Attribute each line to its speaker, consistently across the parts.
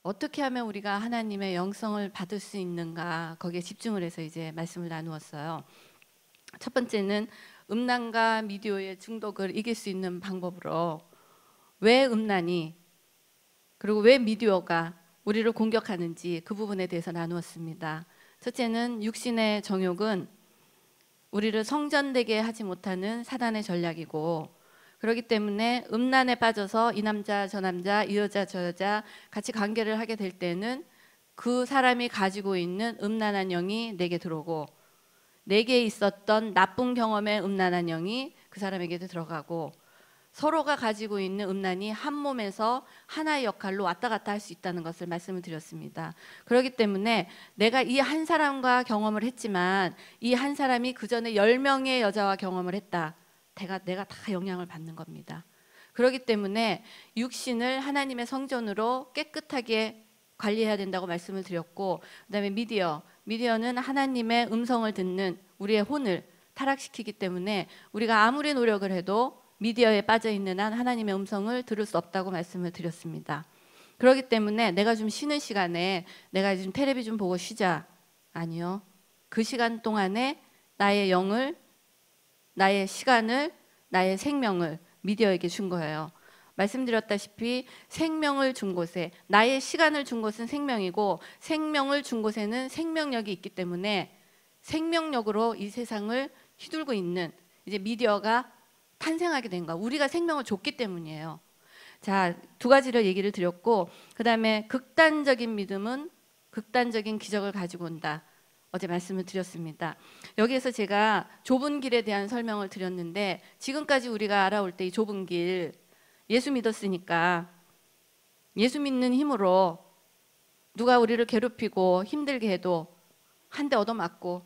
Speaker 1: 어떻게 하면 우리가 하나님의 영성을 받을 수 있는가, 거기에 집중을 해서 이제 말씀을 나누었어요. 첫 번째는 음란과 미디어의 중독을 이길 수 있는 방법으로, 왜 음란이, 그리고 왜 미디어가 우리를 공격하는지 그 부분에 대해서 나누었습니다. 첫째는 육신의 정욕은 우리를 성전되게 하지 못하는 사단의 전략이고, 그렇기 때문에 음란에 빠져서 이 남자 저 남자, 이 여자 저 여자 같이 관계를 하게 될 때는 그 사람이 가지고 있는 음란한 영이 내게 들어오고, 내게 있었던 나쁜 경험의 음란한 영이 그 사람에게도 들어가고, 서로가 가지고 있는 음란이 한 몸에서 하나의 역할로 왔다 갔다 할 수 있다는 것을 말씀을 드렸습니다. 그렇기 때문에 내가 이 한 사람과 경험을 했지만 이 한 사람이 그 전에 10명의 여자와 경험을 했다. 내가 다 영향을 받는 겁니다. 그렇기 때문에 육신을 하나님의 성전으로 깨끗하게 관리해야 된다고 말씀을 드렸고, 그다음에 미디어는 하나님의 음성을 듣는 우리의 혼을 타락시키기 때문에 우리가 아무리 노력을 해도 미디어에 빠져 있는 한 하나님의 음성을 들을 수 없다고 말씀을 드렸습니다. 그렇기 때문에 내가 좀 쉬는 시간에 내가 좀 텔레비 좀 보고 쉬자. 아니요. 그 시간 동안에 나의 영을, 나의 시간을, 나의 생명을 미디어에게 준 거예요. 말씀드렸다시피 생명을 준 곳에, 나의 시간을 준 곳은 생명이고, 생명을 준 곳에는 생명력이 있기 때문에 생명력으로 이 세상을 휘둘고 있는 이제 미디어가 탄생하게 된 거야. 우리가 생명을 줬기 때문이에요. 자, 두 가지를 얘기를 드렸고, 그 다음에 극단적인 믿음은 극단적인 기적을 가지고 온다. 어제 말씀을 드렸습니다. 여기에서 제가 좁은 길에 대한 설명을 드렸는데, 지금까지 우리가 알아올 때 이 좁은 길, 예수 믿었으니까 예수 믿는 힘으로 누가 우리를 괴롭히고 힘들게 해도 한 대 얻어맞고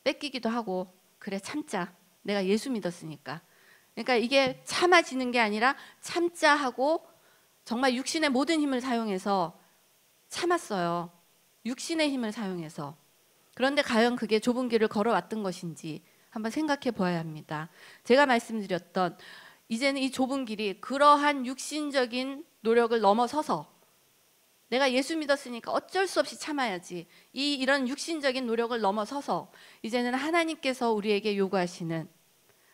Speaker 1: 뺏기기도 하고, 그래 참자. 내가 예수 믿었으니까. 그러니까 이게 참아지는 게 아니라 참자 하고 정말 육신의 모든 힘을 사용해서 참았어요. 육신의 힘을 사용해서. 그런데 과연 그게 좁은 길을 걸어왔던 것인지 한번 생각해 보아야 합니다. 제가 말씀드렸던 이제는 이 좁은 길이 그러한 육신적인 노력을 넘어서서 내가 예수 믿었으니까 어쩔 수 없이 참아야지, 이런 육신적인 노력을 넘어서서 이제는 하나님께서 우리에게 요구하시는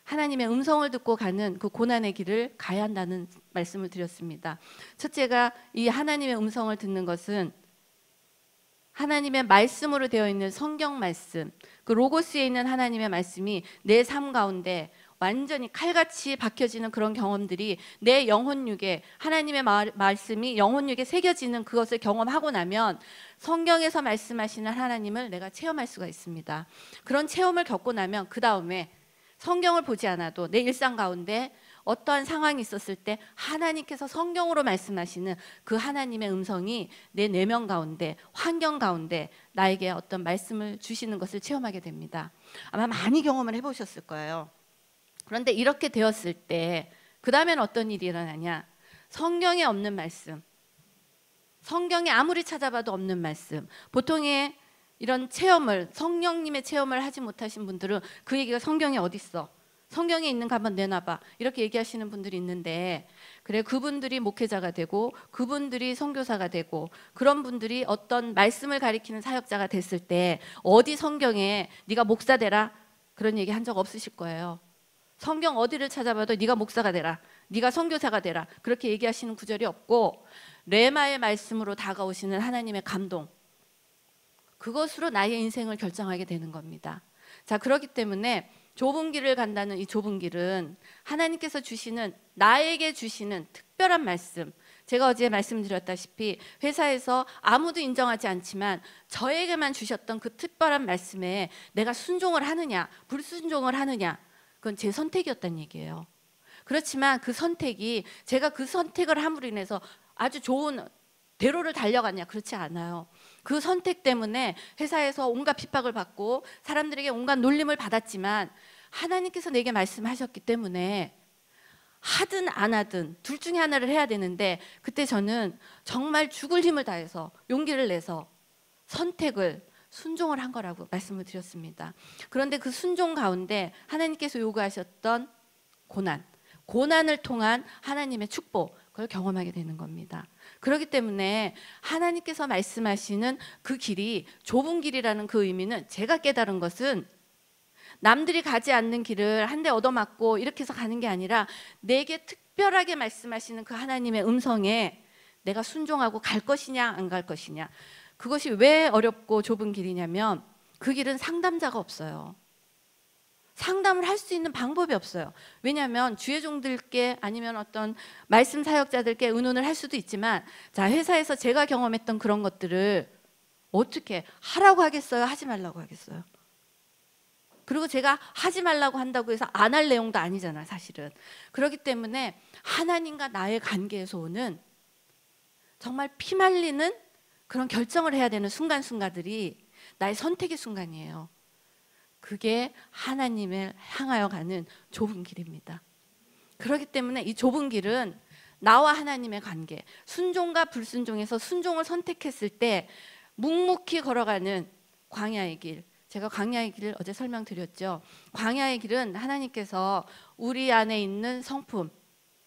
Speaker 1: 하나님의 음성을 듣고 가는 그 고난의 길을 가야 한다는 말씀을 드렸습니다. 첫째가 이 하나님의 음성을 듣는 것은 하나님의 말씀으로 되어 있는 성경 말씀, 그 로고스에 있는 하나님의 말씀이 내 삶 가운데 완전히 칼같이 박혀지는 그런 경험들이 내 영혼육에, 하나님의 말씀이 영혼육에 새겨지는 그것을 경험하고 나면 성경에서 말씀하시는 하나님을 내가 체험할 수가 있습니다. 그런 체험을 겪고 나면 그 다음에 성경을 보지 않아도 내 일상 가운데 어떠한 상황이 있었을 때 하나님께서 성경으로 말씀하시는 그 하나님의 음성이 내 내면 가운데, 환경 가운데 나에게 어떤 말씀을 주시는 것을 체험하게 됩니다. 아마 많이 경험을 해보셨을 거예요. 그런데 이렇게 되었을 때 그 다음엔 어떤 일이 일어나냐? 성경에 없는 말씀, 성경에 아무리 찾아봐도 없는 말씀, 보통의 이런 체험을, 성령님의 체험을 하지 못하신 분들은 그 얘기가 성경에 어디 있어? 성경에 있는 거 한번 내놔봐. 이렇게 얘기하시는 분들이 있는데, 그래 그분들이 목회자가 되고 그분들이 선교사가 되고 그런 분들이 어떤 말씀을 가리키는 사역자가 됐을 때 어디 성경에 네가 목사 되라 그런 얘기 한 적 없으실 거예요. 성경 어디를 찾아봐도 네가 목사가 되라, 네가 선교사가 되라 그렇게 얘기하시는 구절이 없고, 레마의 말씀으로 다가오시는 하나님의 감동, 그것으로 나의 인생을 결정하게 되는 겁니다. 자, 그렇기 때문에 좁은 길을 간다는 이 좁은 길은 하나님께서 주시는, 나에게 주시는 특별한 말씀, 제가 어제 말씀드렸다시피 회사에서 아무도 인정하지 않지만 저에게만 주셨던 그 특별한 말씀에 내가 순종을 하느냐 불순종을 하느냐, 그건 제 선택이었다는 얘기예요. 그렇지만 그 선택이, 제가 그 선택을 함으로 인해서 아주 좋은 대로를 달려갔냐? 그렇지 않아요. 그 선택 때문에 회사에서 온갖 핍박을 받고 사람들에게 온갖 놀림을 받았지만 하나님께서 내게 말씀하셨기 때문에 하든 안 하든 둘 중에 하나를 해야 되는데, 그때 저는 정말 죽을 힘을 다해서 용기를 내서 선택을, 순종을 한 거라고 말씀을 드렸습니다. 그런데 그 순종 가운데 하나님께서 요구하셨던 고난을 통한 하나님의 축복, 그걸 경험하게 되는 겁니다. 그렇기 때문에 하나님께서 말씀하시는 그 길이 좁은 길이라는 그 의미는, 제가 깨달은 것은 남들이 가지 않는 길을 한 대 얻어맞고 이렇게 해서 가는 게 아니라, 내게 특별하게 말씀하시는 그 하나님의 음성에 내가 순종하고 갈 것이냐 안 갈 것이냐. 그것이 왜 어렵고 좁은 길이냐면, 그 길은 상담자가 없어요. 상담을 할 수 있는 방법이 없어요. 왜냐하면 주의 종들께, 아니면 어떤 말씀 사역자들께 의논을 할 수도 있지만, 자, 회사에서 제가 경험했던 그런 것들을 어떻게 하라고 하겠어요? 하지 말라고 하겠어요? 그리고 제가 하지 말라고 한다고 해서 안 할 내용도 아니잖아, 사실은. 그렇기 때문에 하나님과 나의 관계에서 오는 정말 피말리는 그런 결정을 해야 되는 순간순간들이 나의 선택의 순간이에요. 그게 하나님을 향하여 가는 좁은 길입니다. 그렇기 때문에 이 좁은 길은 나와 하나님의 관계, 순종과 불순종에서 순종을 선택했을 때 묵묵히 걸어가는 광야의 길. 제가 광야의 길을 어제 설명드렸죠. 광야의 길은 하나님께서 우리 안에 있는 성품,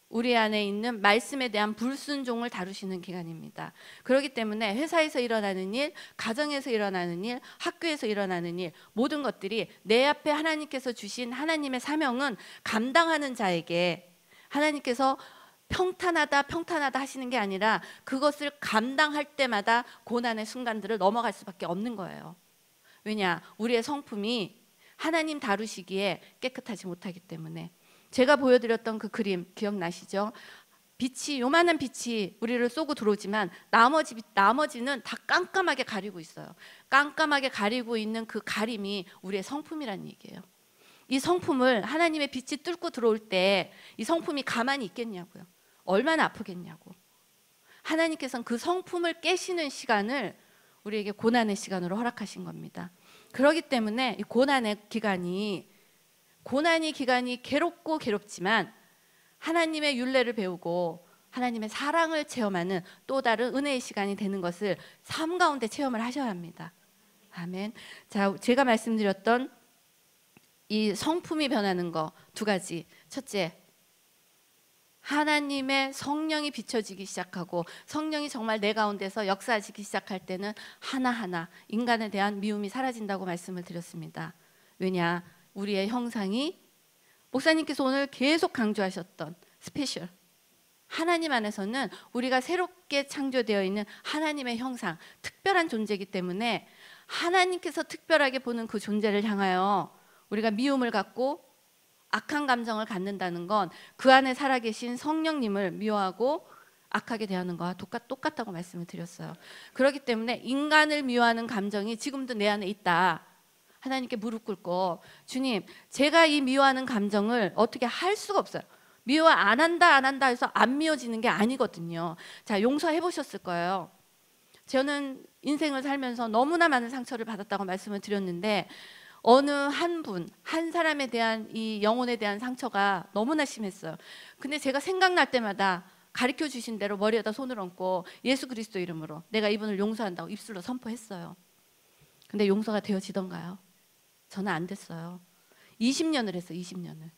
Speaker 1: 우리 안에 있는 말씀에 대한 불순종을 다루시는 기간입니다. 그렇기 때문에 회사에서 일어나는 일, 가정에서 일어나는 일, 학교에서 일어나는 일, 모든 것들이 내 앞에 하나님께서 주신 하나님의 사명은 감당하는 자에게 하나님께서 평탄하다 평탄하다 하시는 게 아니라, 그것을 감당할 때마다 고난의 순간들을 넘어갈 수밖에 없는 거예요. 왜냐? 우리의 성품이 하나님 다루시기에 깨끗하지 못하기 때문에. 제가 보여드렸던 그 그림 기억나시죠? 빛이, 요만한 빛이 우리를 쏘고 들어오지만 나머지는 다 깜깜하게 가리고 있어요. 깜깜하게 가리고 있는 그 가림이 우리의 성품이라는 얘기예요. 이 성품을 하나님의 빛이 뚫고 들어올 때 이 성품이 가만히 있겠냐고요. 얼마나 아프겠냐고. 하나님께서는 그 성품을 깨시는 시간을 우리에게 고난의 시간으로 허락하신 겁니다. 그렇기 때문에 이 고난의 기간이 괴롭고 괴롭지만, 하나님의 율례를 배우고 하나님의 사랑을 체험하는 또 다른 은혜의 시간이 되는 것을 삶 가운데 체험을 하셔야 합니다. 아멘. 자, 제가 말씀드렸던 이 성품이 변하는 거 두 가지. 첫째, 하나님의 성령이 비춰지기 시작하고 성령이 정말 내 가운데서 역사하시기 시작할 때는 하나하나 인간에 대한 미움이 사라진다고 말씀을 드렸습니다. 왜냐? 우리의 형상이, 목사님께서 오늘 계속 강조하셨던 스페셜, 하나님 안에서는 우리가 새롭게 창조되어 있는 하나님의 형상, 특별한 존재이기 때문에 하나님께서 특별하게 보는 그 존재를 향하여 우리가 미움을 갖고 악한 감정을 갖는다는 건 그 안에 살아계신 성령님을 미워하고 악하게 대하는 거와 똑같다고 말씀을 드렸어요. 그렇기 때문에 인간을 미워하는 감정이 지금도 내 안에 있다. 하나님께 무릎 꿇고, 주님, 제가 이 미워하는 감정을 어떻게 할 수가 없어요. 미워 안 한다 해서 안 미워지는 게 아니거든요. 자, 용서해 보셨을 거예요. 저는 인생을 살면서 너무나 많은 상처를 받았다고 말씀을 드렸는데, 어느 한 사람에 대한 이 영혼에 대한 상처가 너무나 심했어요. 근데 제가 생각날 때마다 가르쳐 주신 대로 머리에다 손을 얹고 예수 그리스도 이름으로 내가 이분을 용서한다고 입술로 선포했어요. 근데 용서가 되어지던가요? 저는 안 됐어요. 20년을 했어요. 20년을.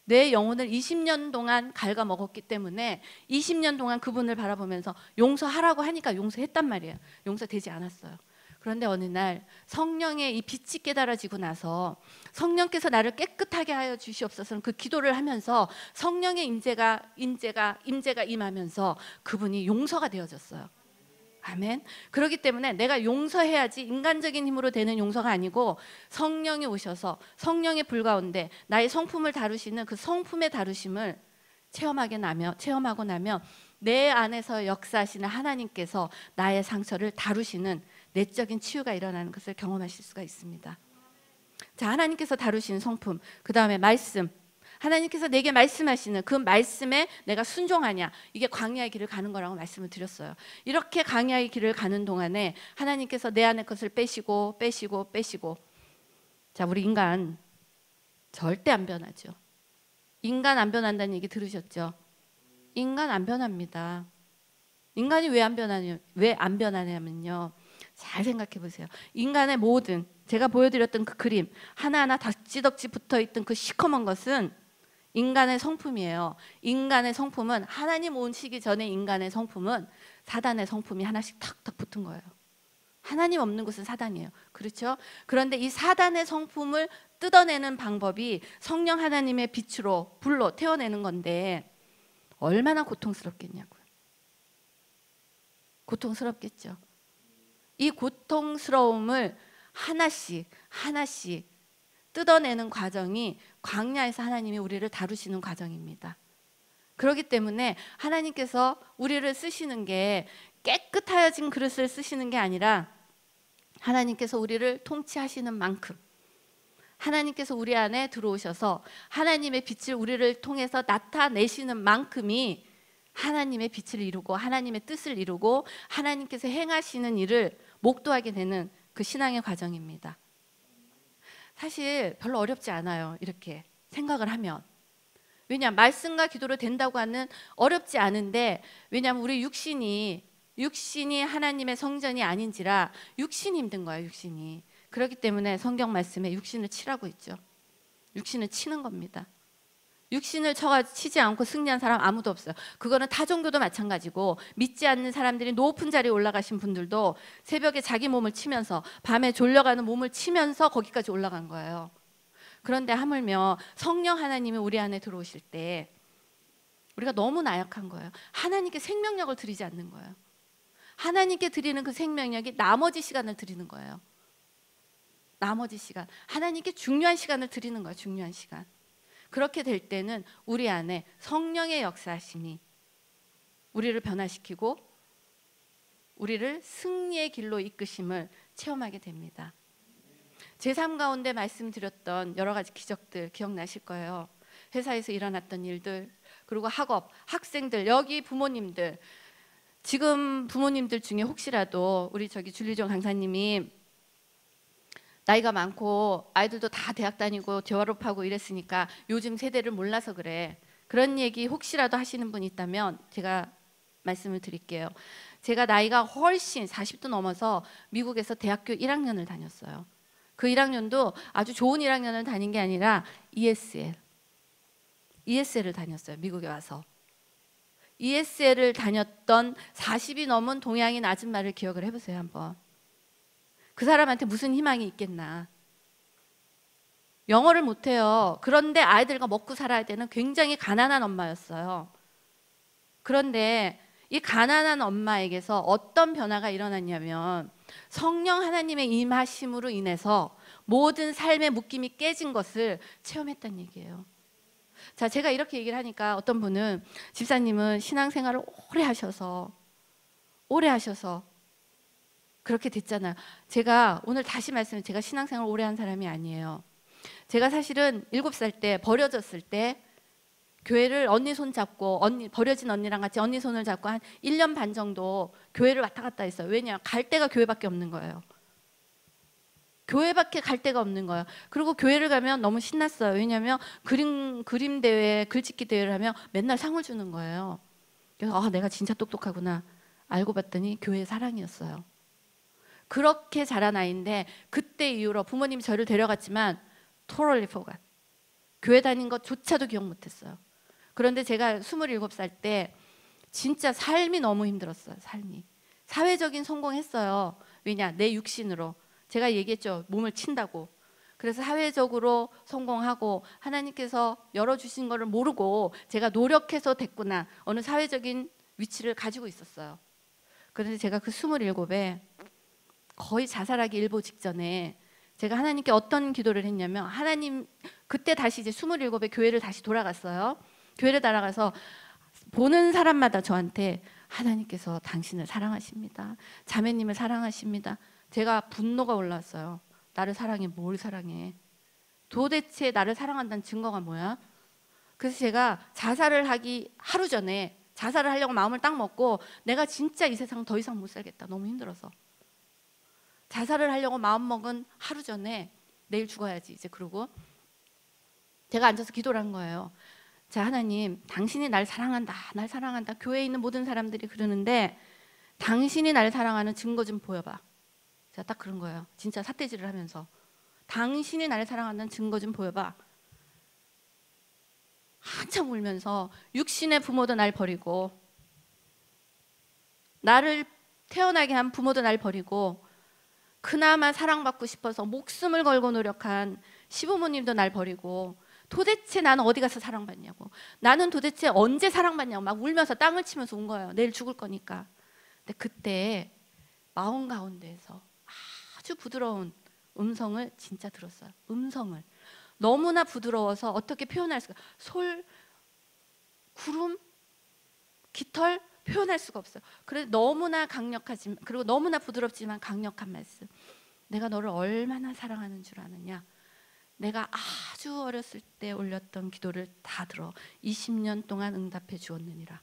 Speaker 1: 내 영혼을 20년 동안 갉아먹었기 때문에 20년 동안 그분을 바라보면서 용서하라고 하니까 용서했단 말이에요. 용서되지 않았어요. 그런데 어느 날 성령의 이 빛이 깨달아지고 나서, 성령께서 나를 깨끗하게 하여 주시옵소서는 그 기도를 하면서 성령의 임재가 임하면서 그분이 용서가 되어졌어요. 아멘. 그렇기 때문에 내가 용서해야지, 인간적인 힘으로 되는 용서가 아니고 성령이 오셔서 성령의 불 가운데 나의 성품을 다루시는 그 성품의 다루심을 체험하고 나면 내 안에서 역사하시는 하나님께서 나의 상처를 다루시는 내적인 치유가 일어나는 것을 경험하실 수가 있습니다. 자, 하나님께서 다루시는 성품, 그 다음에 말씀, 하나님께서 내게 말씀하시는 그 말씀에 내가 순종하냐, 이게 광야의 길을 가는 거라고 말씀을 드렸어요. 이렇게 광야의 길을 가는 동안에 하나님께서 내 안의 것을 빼시고. 자, 우리 인간 절대 안 변하죠. 인간 안 변한다는 얘기 들으셨죠? 인간 안 변합니다. 인간이 왜 안 변하냐면요, 잘 생각해 보세요. 인간의 모든, 제가 보여드렸던 그 그림 하나하나 덕지덕지 붙어있던 그 시커먼 것은 인간의 성품이에요. 인간의 성품은 하나님 오시기 전에 인간의 성품은 사단의 성품이 하나씩 탁탁 붙은 거예요. 하나님 없는 곳은 사단이에요. 그렇죠? 그런데 이 사단의 성품을 뜯어내는 방법이 성령 하나님의 빛으로 불로 태워내는 건데 얼마나 고통스럽겠냐고요. 고통스럽겠죠. 이 고통스러움을 하나씩 하나씩 뜯어내는 과정이 광야에서 하나님이 우리를 다루시는 과정입니다. 그렇기 때문에 하나님께서 우리를 쓰시는 게 깨끗하여진 그릇을 쓰시는 게 아니라 하나님께서 우리를 통치하시는 만큼, 하나님께서 우리 안에 들어오셔서 하나님의 빛을 우리를 통해서 나타내시는 만큼이 하나님의 빛을 이루고 하나님의 뜻을 이루고 하나님께서 행하시는 일을 목도하게 되는 그 신앙의 과정입니다. 사실 별로 어렵지 않아요. 이렇게 생각을 하면. 왜냐하면 말씀과 기도로 된다고 하는 어렵지 않은데, 왜냐하면 우리 육신이 하나님의 성전이 아닌지라 육신이 힘든 거예요. 육신이. 그렇기 때문에 성경 말씀에 육신을 치라고 있죠. 육신을 치는 겁니다. 육신을 치지 않고 승리한 사람 아무도 없어요. 그거는 타 종교도 마찬가지고, 믿지 않는 사람들이 높은 자리에 올라가신 분들도 새벽에 자기 몸을 치면서, 밤에 졸려가는 몸을 치면서 거기까지 올라간 거예요. 그런데 하물며 성령 하나님이 우리 안에 들어오실 때 우리가 너무 나약한 거예요. 하나님께 생명력을 드리지 않는 거예요. 하나님께 드리는 그 생명력이 나머지 시간을 드리는 거예요. 나머지 시간, 하나님께 중요한 시간을 드리는 거예요. 중요한 시간. 그렇게 될 때는 우리 안에 성령의 역사하심이 우리를 변화시키고 우리를 승리의 길로 이끄심을 체험하게 됩니다. 제 삶 가운데 말씀드렸던 여러 가지 기적들 기억나실 거예요. 회사에서 일어났던 일들, 그리고 학업, 학생들, 여기 부모님들, 지금 부모님들 중에 혹시라도 우리 줄리정 강사님이 나이가 많고 아이들도 다 대학 다니고 졸업하고 이랬으니까 요즘 세대를 몰라서 그래, 그런 얘기 혹시라도 하시는 분 있다면 제가 말씀을 드릴게요. 제가 나이가 훨씬 40도 넘어서 미국에서 대학교 1학년을 다녔어요. 그 1학년도 아주 좋은 1학년을 다닌 게 아니라 ESL을 다녔어요. 미국에 와서 ESL을 다녔던 40이 넘은 동양인 아줌마를 기억을 해보세요. 한번. 그 사람한테 무슨 희망이 있겠나. 영어를 못해요. 그런데 아이들과 먹고 살아야 되는 굉장히 가난한 엄마였어요. 그런데 이 가난한 엄마에게서 어떤 변화가 일어났냐면, 성령 하나님의 임하심으로 인해서 모든 삶의 묶임이 깨진 것을 체험했다는 얘기예요. 자, 제가 이렇게 얘기를 하니까 어떤 분은, 집사님은 신앙생활을 오래 하셔서 그렇게 됐잖아요. 제가 오늘 다시 말씀드리면 제가 신앙생활을 오래 한 사람이 아니에요. 제가 사실은 7살 때 버려졌을 때 교회를 언니 손 잡고, 버려진 언니랑 같이 언니 손을 잡고 한 1년 반 정도 교회를 왔다 갔다 했어요. 왜냐? 갈 데가 교회밖에 없는 거예요. 교회밖에 갈 데가 없는 거예요. 그리고 교회를 가면 너무 신났어요. 왜냐하면 그림 대회, 글짓기 대회를 하면 맨날 상을 주는 거예요. 그래서 내가 진짜 똑똑하구나. 알고 봤더니 교회의 사랑이었어요. 그렇게 자란 아이인데, 그때 이후로 부모님이 저를 데려갔지만 totally forgot. 교회 다닌 것조차도 기억 못했어요. 그런데 제가 27살 때 진짜 삶이 너무 힘들었어요. 삶이. 사회적인 성공했어요. 왜냐? 내 육신으로. 제가 얘기했죠. 몸을 친다고. 그래서 사회적으로 성공하고 하나님께서 열어주신 거를 모르고 제가 노력해서 됐구나. 어느 사회적인 위치를 가지고 있었어요. 그런데 제가 그 27에 거의 자살하기 일보 직전에 제가 하나님께 어떤 기도를 했냐면, 하나님, 그때 다시 이제 27에 교회를 다시 돌아갔어요. 교회를 따라가서 보는 사람마다 저한테 하나님께서 당신을 사랑하십니다. 자매님을 사랑하십니다. 제가 분노가 올라왔어요. 나를 사랑해? 뭘 사랑해? 도대체 나를 사랑한다는 증거가 뭐야? 그래서 제가 자살을 하기 하루 전에 자살을 하려고 마음을 딱 먹고, 내가 진짜 이 세상 더 이상 못 살겠다. 너무 힘들어서. 자살을 하려고 마음먹은 하루 전에 내일 죽어야지 이제. 그러고 제가 앉아서 기도를 한 거예요. 자, 하나님, 당신이 날 사랑한다. 날 사랑한다. 교회에 있는 모든 사람들이 그러는데 당신이 날 사랑하는 증거 좀 보여봐. 제가 딱 그런 거예요. 진짜 삿대질을 하면서 당신이 날 사랑한다는 증거 좀 보여봐. 한참 울면서 육신의 부모도 날 버리고 나를 태어나게 한 부모도 날 버리고 그나마 사랑받고 싶어서 목숨을 걸고 노력한 시부모님도 날 버리고 도대체 나는 어디 가서 사랑받냐고, 나는 도대체 언제 사랑받냐고 막 울면서 땅을 치면서 온 거예요. 내일 죽을 거니까. 근데 그때 마음 가운데에서 아주 부드러운 음성을 진짜 들었어요. 음성을 너무나 부드러워서 어떻게 표현할 수가, 솔, 구름, 깃털 표현할 수가 없어요. 그래서 너무나 강력하지만, 그리고 너무나 부드럽지만 강력한 말씀. 내가 너를 얼마나 사랑하는 줄 아느냐. 내가 아주 어렸을 때 올렸던 기도를 다 들어 20년 동안 응답해 주었느니라.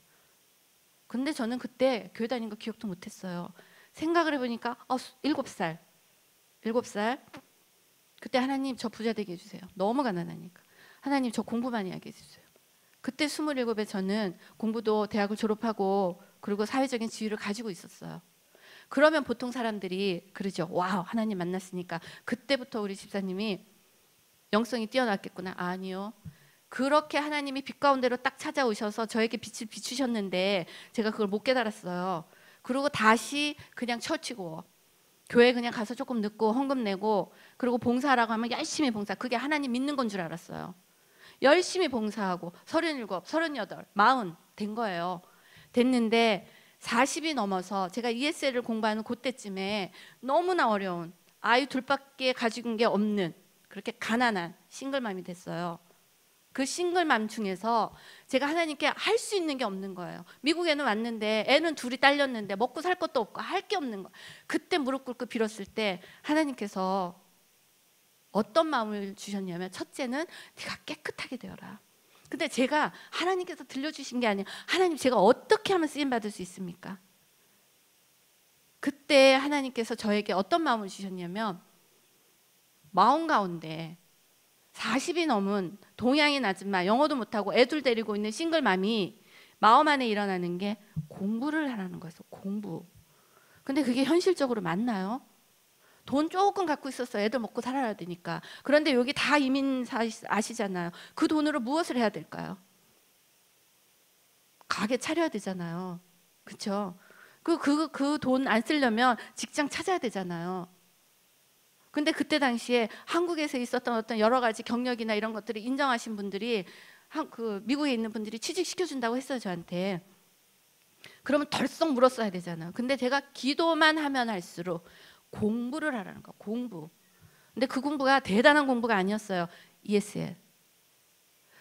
Speaker 1: 근데 저는 그때 교회 다닌 거 기억도 못했어요. 생각을 해보니까 7살 그때 하나님 저 부자 되게 해주세요. 너무 가난하니까. 하나님 저 공부 많이 하게 해주세요. 그때 27에 저는 공부도 대학을 졸업하고 그리고 사회적인 지위를 가지고 있었어요. 그러면 보통 사람들이 그러죠. 와우, 하나님 만났으니까 그때부터 우리 집사님이 영성이 뛰어났겠구나. 아니요. 그렇게 하나님이 빛 가운데로 딱 찾아오셔서 저에게 빛을 비추셨는데 제가 그걸 못 깨달았어요. 그리고 다시 그냥 처치고 교회 그냥 가서 조금 늦고 헌금 내고 그리고 봉사하라고 하면 열심히 봉사. 그게 하나님 믿는 건 줄 알았어요. 열심히 봉사하고 37, 38, 40 된 거예요. 됐는데 40이 넘어서 제가 ESL을 공부하는 그때쯤에 너무나 어려운 아이 둘밖에 가지고 게 없는 그렇게 가난한 싱글맘이 됐어요. 그 싱글맘 중에서 제가 하나님께 할 수 있는 게 없는 거예요. 미국에는 왔는데 애는 둘이 딸렸는데 먹고 살 것도 없고 할 게 없는 거. 그때 무릎 꿇고 빌었을 때 하나님께서 어떤 마음을 주셨냐면 첫째는 네가 깨끗하게 되어라. 근데 제가 하나님께서 들려주신 게 아니에요. 하나님 제가 어떻게 하면 쓰임받을 수 있습니까? 그때 하나님께서 저에게 어떤 마음을 주셨냐면 마음 가운데 40이 넘은 동양인 아줌마, 영어도 못하고 애들 데리고 있는 싱글맘이 마음 안에 일어나는 게 공부를 하라는 거였어요. 공부. 근데 그게 현실적으로 맞나요? 돈 조금 갖고 있었어요. 애들 먹고 살아야 되니까. 그런데 여기 다 이민 아시잖아요. 그 돈으로 무엇을 해야 될까요? 가게 차려야 되잖아요. 그렇죠? 그 돈 안 쓰려면 직장 찾아야 되잖아요. 근데 그때 당시에 한국에서 있었던 어떤 여러 가지 경력이나 이런 것들을 인정하신 분들이 미국에 있는 분들이 취직시켜준다고 했어요, 저한테. 그러면 덜썩 물었어야 되잖아요. 근데 제가 기도만 하면 할수록 공부를 하라는 거, 공부. 근데 그 공부가 대단한 공부가 아니었어요. ESL.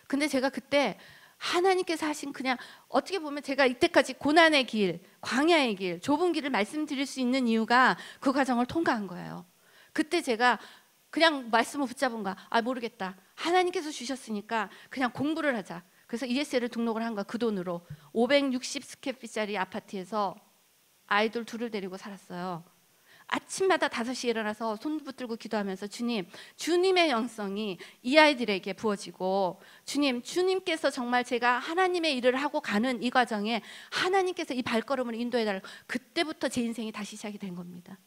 Speaker 1: 근데 제가 그때 하나님께서 하신 그냥 어떻게 보면 제가 이때까지 고난의 길, 광야의 길, 좁은 길을 말씀드릴 수 있는 이유가 그 과정을 통과한 거예요. 그때 제가 그냥 말씀을 붙잡은 거야. 모르겠다. 하나님께서 주셨으니까 그냥 공부를 하자. 그래서 ESL을 등록을 한 거야. 그 돈으로 560스퀘어핏짜리 아파트에서 아이들 둘을 데리고 살았어요. 아침마다 5시에 일어나서 손 붙들고 기도하면서 주님의 영성이 이 아이들에게 부어지고 주님께서 정말 제가 하나님의 일을 하고 가는 이 과정에 하나님께서 이 발걸음을 인도해 달라고. 그때부터 제 인생이 다시 시작이 된 겁니다.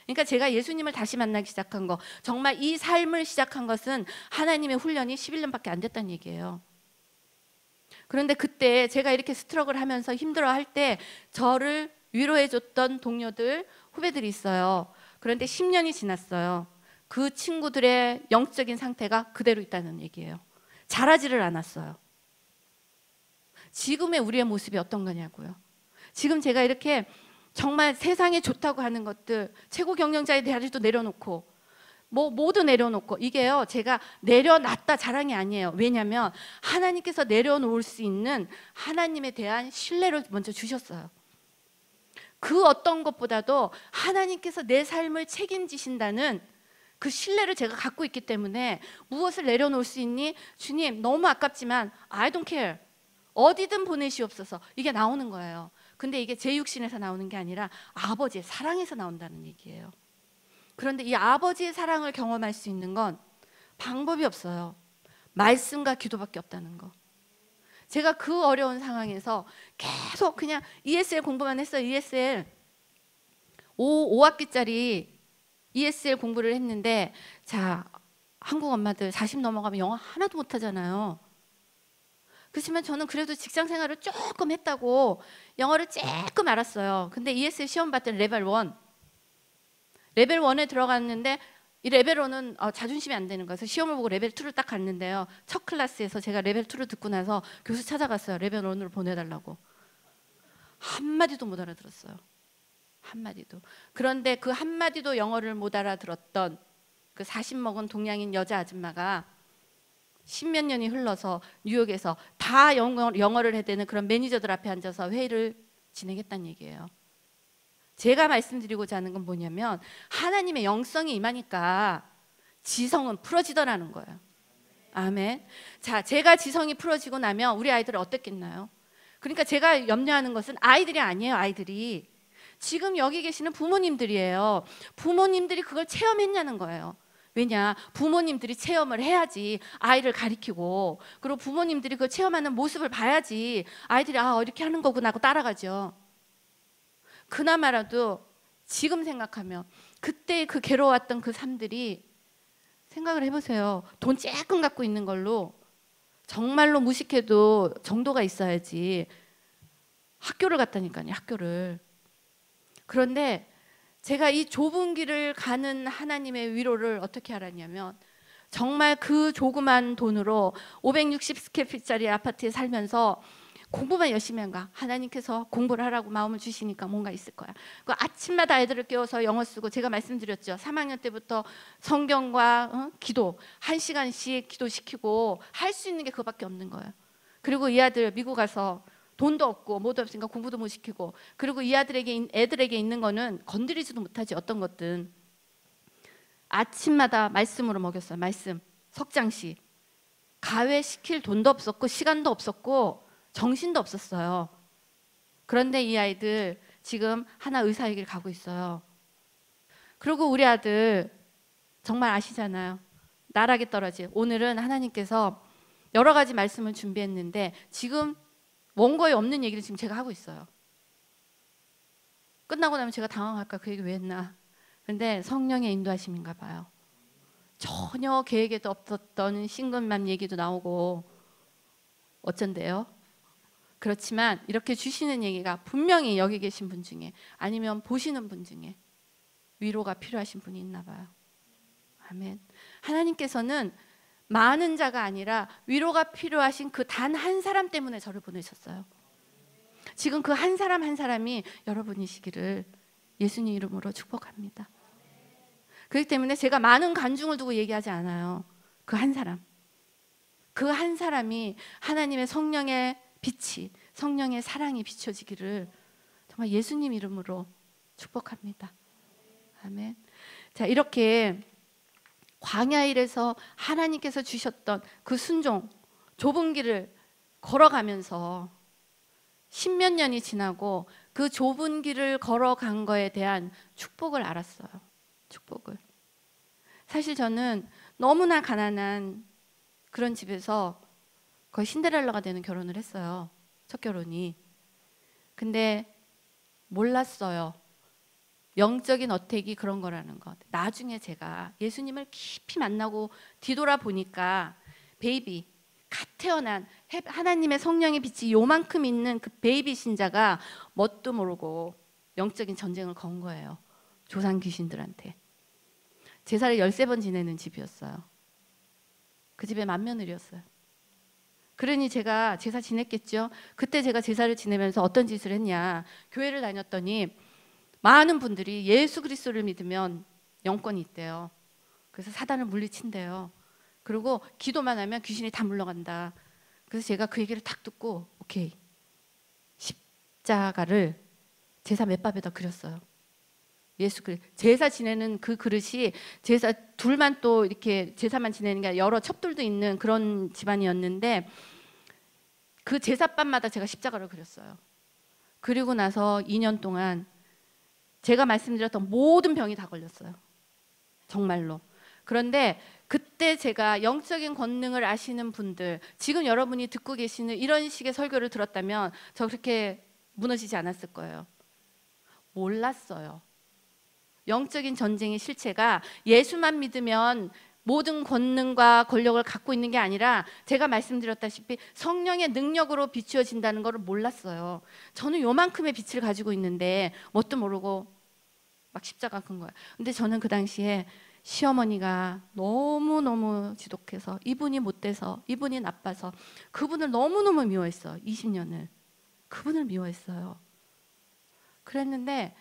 Speaker 1: 그러니까 제가 예수님을 다시 만나기 시작한 거, 정말 이 삶을 시작한 것은 하나님의 훈련이 11년밖에 안 됐다는 얘기예요. 그런데 그때 제가 이렇게 스트럭을 하면서 힘들어할 때 저를 위로해줬던 동료들, 후배들이 있어요. 그런데 10년이 지났어요. 그 친구들의 영적인 상태가 그대로 있다는 얘기예요. 자라지를 않았어요. 지금의 우리의 모습이 어떤 거냐고요. 지금 제가 이렇게 정말 세상에 좋다고 하는 것들, 최고 경영자의 자리도 내려놓고 모두 내려놓고, 이게요 제가 내려놨다 자랑이 아니에요. 왜냐하면 하나님께서 내려놓을 수 있는 하나님에 대한 신뢰를 먼저 주셨어요. 그 어떤 것보다도 하나님께서 내 삶을 책임지신다는 그 신뢰를 제가 갖고 있기 때문에 무엇을 내려놓을 수 있니? 주님 너무 아깝지만 I don't care. 어디든 보내시옵소서. 이게 나오는 거예요. 근데 이게 제 육신에서 나오는 게 아니라 아버지의 사랑에서 나온다는 얘기예요. 그런데 이 아버지의 사랑을 경험할 수 있는 건 방법이 없어요. 말씀과 기도밖에 없다는 거. 제가 그 어려운 상황에서 계속 그냥 ESL 공부만 했어요. ESL 5학기짜리 ESL 공부를 했는데, 자, 한국 엄마들 40 넘어가면 영어 하나도 못하잖아요. 그렇지만 저는 그래도 직장 생활을 조금 했다고 영어를 조금 알았어요. 근데 ESL 시험 봤더니 레벨 1. 레벨 1에 들어갔는데 이 레벨 1은 자존심이 안 되는 거예요. 그래서 시험을 보고 레벨 2를 딱 갔는데요. 첫 클래스에서 제가 레벨 2를 듣고 나서 교수 찾아갔어요. 레벨 1으로 보내달라고. 한마디도 못 알아들었어요. 한마디도. 그런데 그 한마디도 영어를 못 알아들었던 그 40 먹은 동양인 여자 아줌마가 10몇 년이 흘러서 뉴욕에서 다 영어를 해야 되는 그런 매니저들 앞에 앉아서 회의를 진행했다는 얘기예요. 제가 말씀드리고자 하는 건 뭐냐면 하나님의 영성이 임하니까 지성은 풀어지더라는 거예요. 아멘. 자, 제가 지성이 풀어지고 나면 우리 아이들은 어떻겠나요? 그러니까 제가 염려하는 것은 아이들이 아니에요. 아이들이 지금 여기 계시는 부모님들이에요. 부모님들이 그걸 체험했냐는 거예요. 왜냐? 부모님들이 체험을 해야지 아이를 가리키고, 그리고 부모님들이 그 체험하는 모습을 봐야지 아이들이 이렇게 하는 거구나 하고 따라가죠. 그나마라도 지금 생각하면 그때 그 괴로웠던 그 삶들이, 생각을 해보세요. 돈 조금 갖고 있는 걸로 정말로 무식해도 정도가 있어야지 학교를 갔다니까요. 학교를. 그런데 제가 이 좁은 길을 가는 하나님의 위로를 어떻게 알았냐면, 정말 그 조그만 돈으로 560스퀘어핏짜리 아파트에 살면서 공부만 열심히 한가? 하나님께서 공부를 하라고 마음을 주시니까 뭔가 있을 거야. 그 아침마다 아이들을 깨워서 영어 쓰고, 제가 말씀드렸죠. 3학년 때부터 성경과 기도 1시간씩 기도시키고 할 수 있는 게 그거밖에 없는 거예요. 그리고 이 아들 미국 가서 돈도 없고 뭐도 없으니까 공부도 못 시키고, 그리고 이 애들에게 있는 거는 건드리지도 못하지. 어떤 것든 아침마다 말씀으로 먹였어요. 말씀 석장씩. 가외 시킬 돈도 없었고 시간도 없었고 정신도 없었어요. 그런데 이 아이들 지금 하나 의사의 길 가고 있어요. 그리고 우리 아들 정말 아시잖아요. 나락에 떨어지. 오늘은 하나님께서 여러 가지 말씀을 준비했는데 지금 원고에 없는 얘기를 지금 제가 하고 있어요. 끝나고 나면 제가 당황할까, 그 얘기 왜 했나. 그런데 성령의 인도하심인가 봐요. 전혀 계획에도 없었던 신금맘 얘기도 나오고 어쩐데요. 그렇지만 이렇게 주시는 얘기가 분명히 여기 계신 분 중에, 아니면 보시는 분 중에 위로가 필요하신 분이 있나 봐요. 아멘. 하나님께서는 많은 자가 아니라 위로가 필요하신 그 단 한 사람 때문에 저를 보내셨어요. 지금 그 한 사람 한 사람이 여러분이시기를 예수님 이름으로 축복합니다. 그렇기 때문에 제가 많은 간증을 두고 얘기하지 않아요. 그 한 사람, 그 한 사람이 하나님의 성령의 빛이, 성령의 사랑이 비춰지기를 정말 예수님 이름으로 축복합니다. 아멘. 자, 이렇게 광야일에서 하나님께서 주셨던 그 순종, 좁은 길을 걸어가면서 10몇 년이 지나고 그 좁은 길을 걸어간 거에 대한 축복을 알았어요. 축복을. 사실 저는 너무나 가난한 그런 집에서 거의 신데렐라가 되는 결혼을 했어요. 첫 결혼이. 근데 몰랐어요. 영적인 어택이 그런 거라는 것. 나중에 제가 예수님을 깊이 만나고 뒤돌아보니까 베이비, 갓 태어난 하나님의 성령의 빛이 요만큼 있는 그 베이비 신자가 뭣도 모르고 영적인 전쟁을 건 거예요. 조상 귀신들한테. 제사를 13번 지내는 집이었어요. 그 집에 맏며느리였어요. 그러니 제가 제사 지냈겠죠. 그때 제가 제사를 지내면서 어떤 짓을 했냐. 교회를 다녔더니 많은 분들이 예수 그리스도를 믿으면 영권이 있대요. 그래서 사단을 물리친대요. 그리고 기도만 하면 귀신이 다 물러간다. 그래서 제가 그 얘기를 딱 듣고 오케이, 십자가를 제사 맷밥에다 그렸어요. 예수 제사 지내는 그 그릇이, 제사 둘만 또 이렇게 제사만 지내는 게 아니라 여러 첩들도 있는 그런 집안이었는데 그 제사밥마다 제가 십자가를 그렸어요. 그리고 나서 2년 동안 제가 말씀드렸던 모든 병이 다 걸렸어요. 정말로. 그런데 그때 제가 영적인 권능을 아시는 분들, 지금 여러분이 듣고 계시는 이런 식의 설교를 들었다면 저 그렇게 무너지지 않았을 거예요. 몰랐어요. 영적인 전쟁의 실체가 예수만 믿으면 모든 권능과 권력을 갖고 있는 게 아니라 제가 말씀드렸다시피 성령의 능력으로 비추어진다는 것을 몰랐어요. 저는 요만큼의 빛을 가지고 있는데 뭣도 모르고 막 십자가 큰 거예요. 근데 저는 그 당시에 시어머니가 너무너무 지독해서, 이분이 못돼서, 이분이 나빠서 그분을 너무너무 미워했어. 20년을 그분을 미워했어요. 그랬는데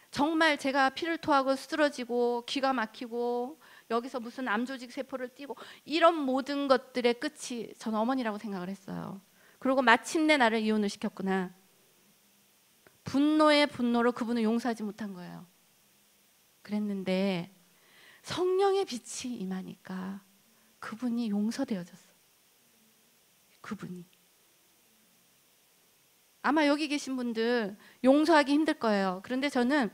Speaker 1: 정말 제가 피를 토하고 쓰러지고 기가 막히고 여기서 무슨 암조직 세포를 띄고 이런 모든 것들의 끝이 저는 어머니라고 생각을 했어요. 그리고 마침내 나를 이혼을 시켰구나. 분노의 분노로 그분을 용서하지 못한 거예요. 그랬는데 성령의 빛이 임하니까 그분이 용서되어졌어. 그분이. 아마 여기 계신 분들 용서하기 힘들 거예요. 그런데 저는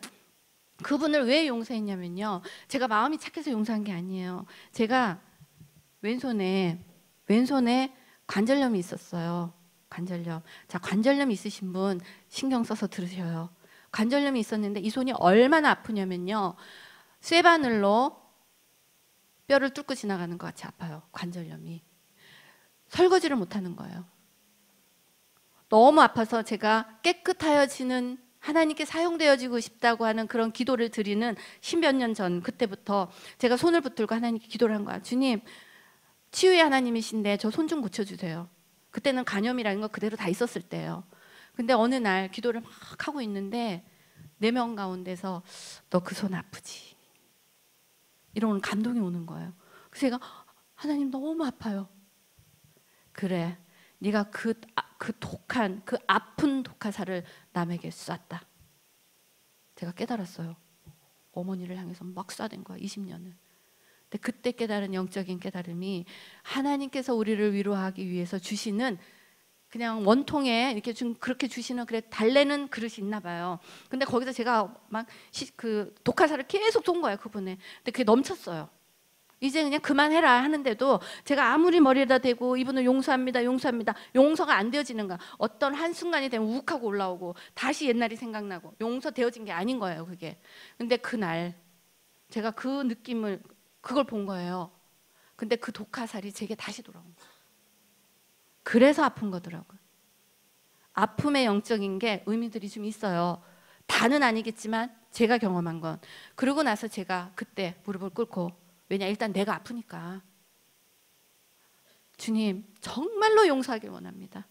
Speaker 1: 그분을 왜 용서했냐면요, 제가 마음이 착해서 용서한 게 아니에요. 제가 왼손에 관절염이 있었어요. 관절염. 자, 관절염 있으신 분 신경 써서 들으셔요. 관절염이 있었는데 이 손이 얼마나 아프냐면요, 쇠바늘로 뼈를 뚫고 지나가는 것 같이 아파요. 관절염이. 설거지를 못하는 거예요. 너무 아파서 제가 깨끗하여지는, 하나님께 사용되어지고 싶다고 하는 그런 기도를 드리는 10몇 년 전, 그때부터 제가 손을 붙들고 하나님께 기도를 한 거야. 주님, 치유의 하나님이신데 저 손 좀 고쳐주세요. 그때는 간염이라는 거 그대로 다 있었을 때예요. 근데 어느 날 기도를 막 하고 있는데 내면 가운데서 너 그 손 아프지? 이런 감동이 오는 거예요. 그래서 제가 하나님 너무 아파요. 그래, 네가 그 독한, 그 아픈 독화살을 남에게 쐈다. 제가 깨달았어요. 어머니를 향해서 막 쏴댄 거야, 20년을. 근데 그때 깨달은 영적인 깨달음이 하나님께서 우리를 위로하기 위해서 주시는, 그냥 원통에 이렇게 좀 그렇게 주시는, 그래 달래는 그릇이 있나 봐요. 근데 거기서 제가 막 그 독화살을 계속 쏜 거예요, 그분에. 근데 그게 넘쳤어요. 이제 그냥 그만해라 하는데도 제가 아무리 머리에다 대고 이분을 용서합니다, 용서합니다, 용서가 안 되어지는 거야. 어떤 한순간이 되면 욱하고 올라오고 다시 옛날이 생각나고, 용서되어진 게 아닌 거예요, 그게. 근데 그날 제가 그 느낌을, 그걸 본 거예요. 근데 그 독화살이 제게 다시 돌아온 거예요. 그래서 아픈 거더라고요. 아픔의 영적인 게 의미들이 좀 있어요. 다는 아니겠지만 제가 경험한 건. 그러고 나서 제가 그때 무릎을 꿇고, 왜냐, 일단 내가 아프니까 주님 정말로 용서하길 원합니다.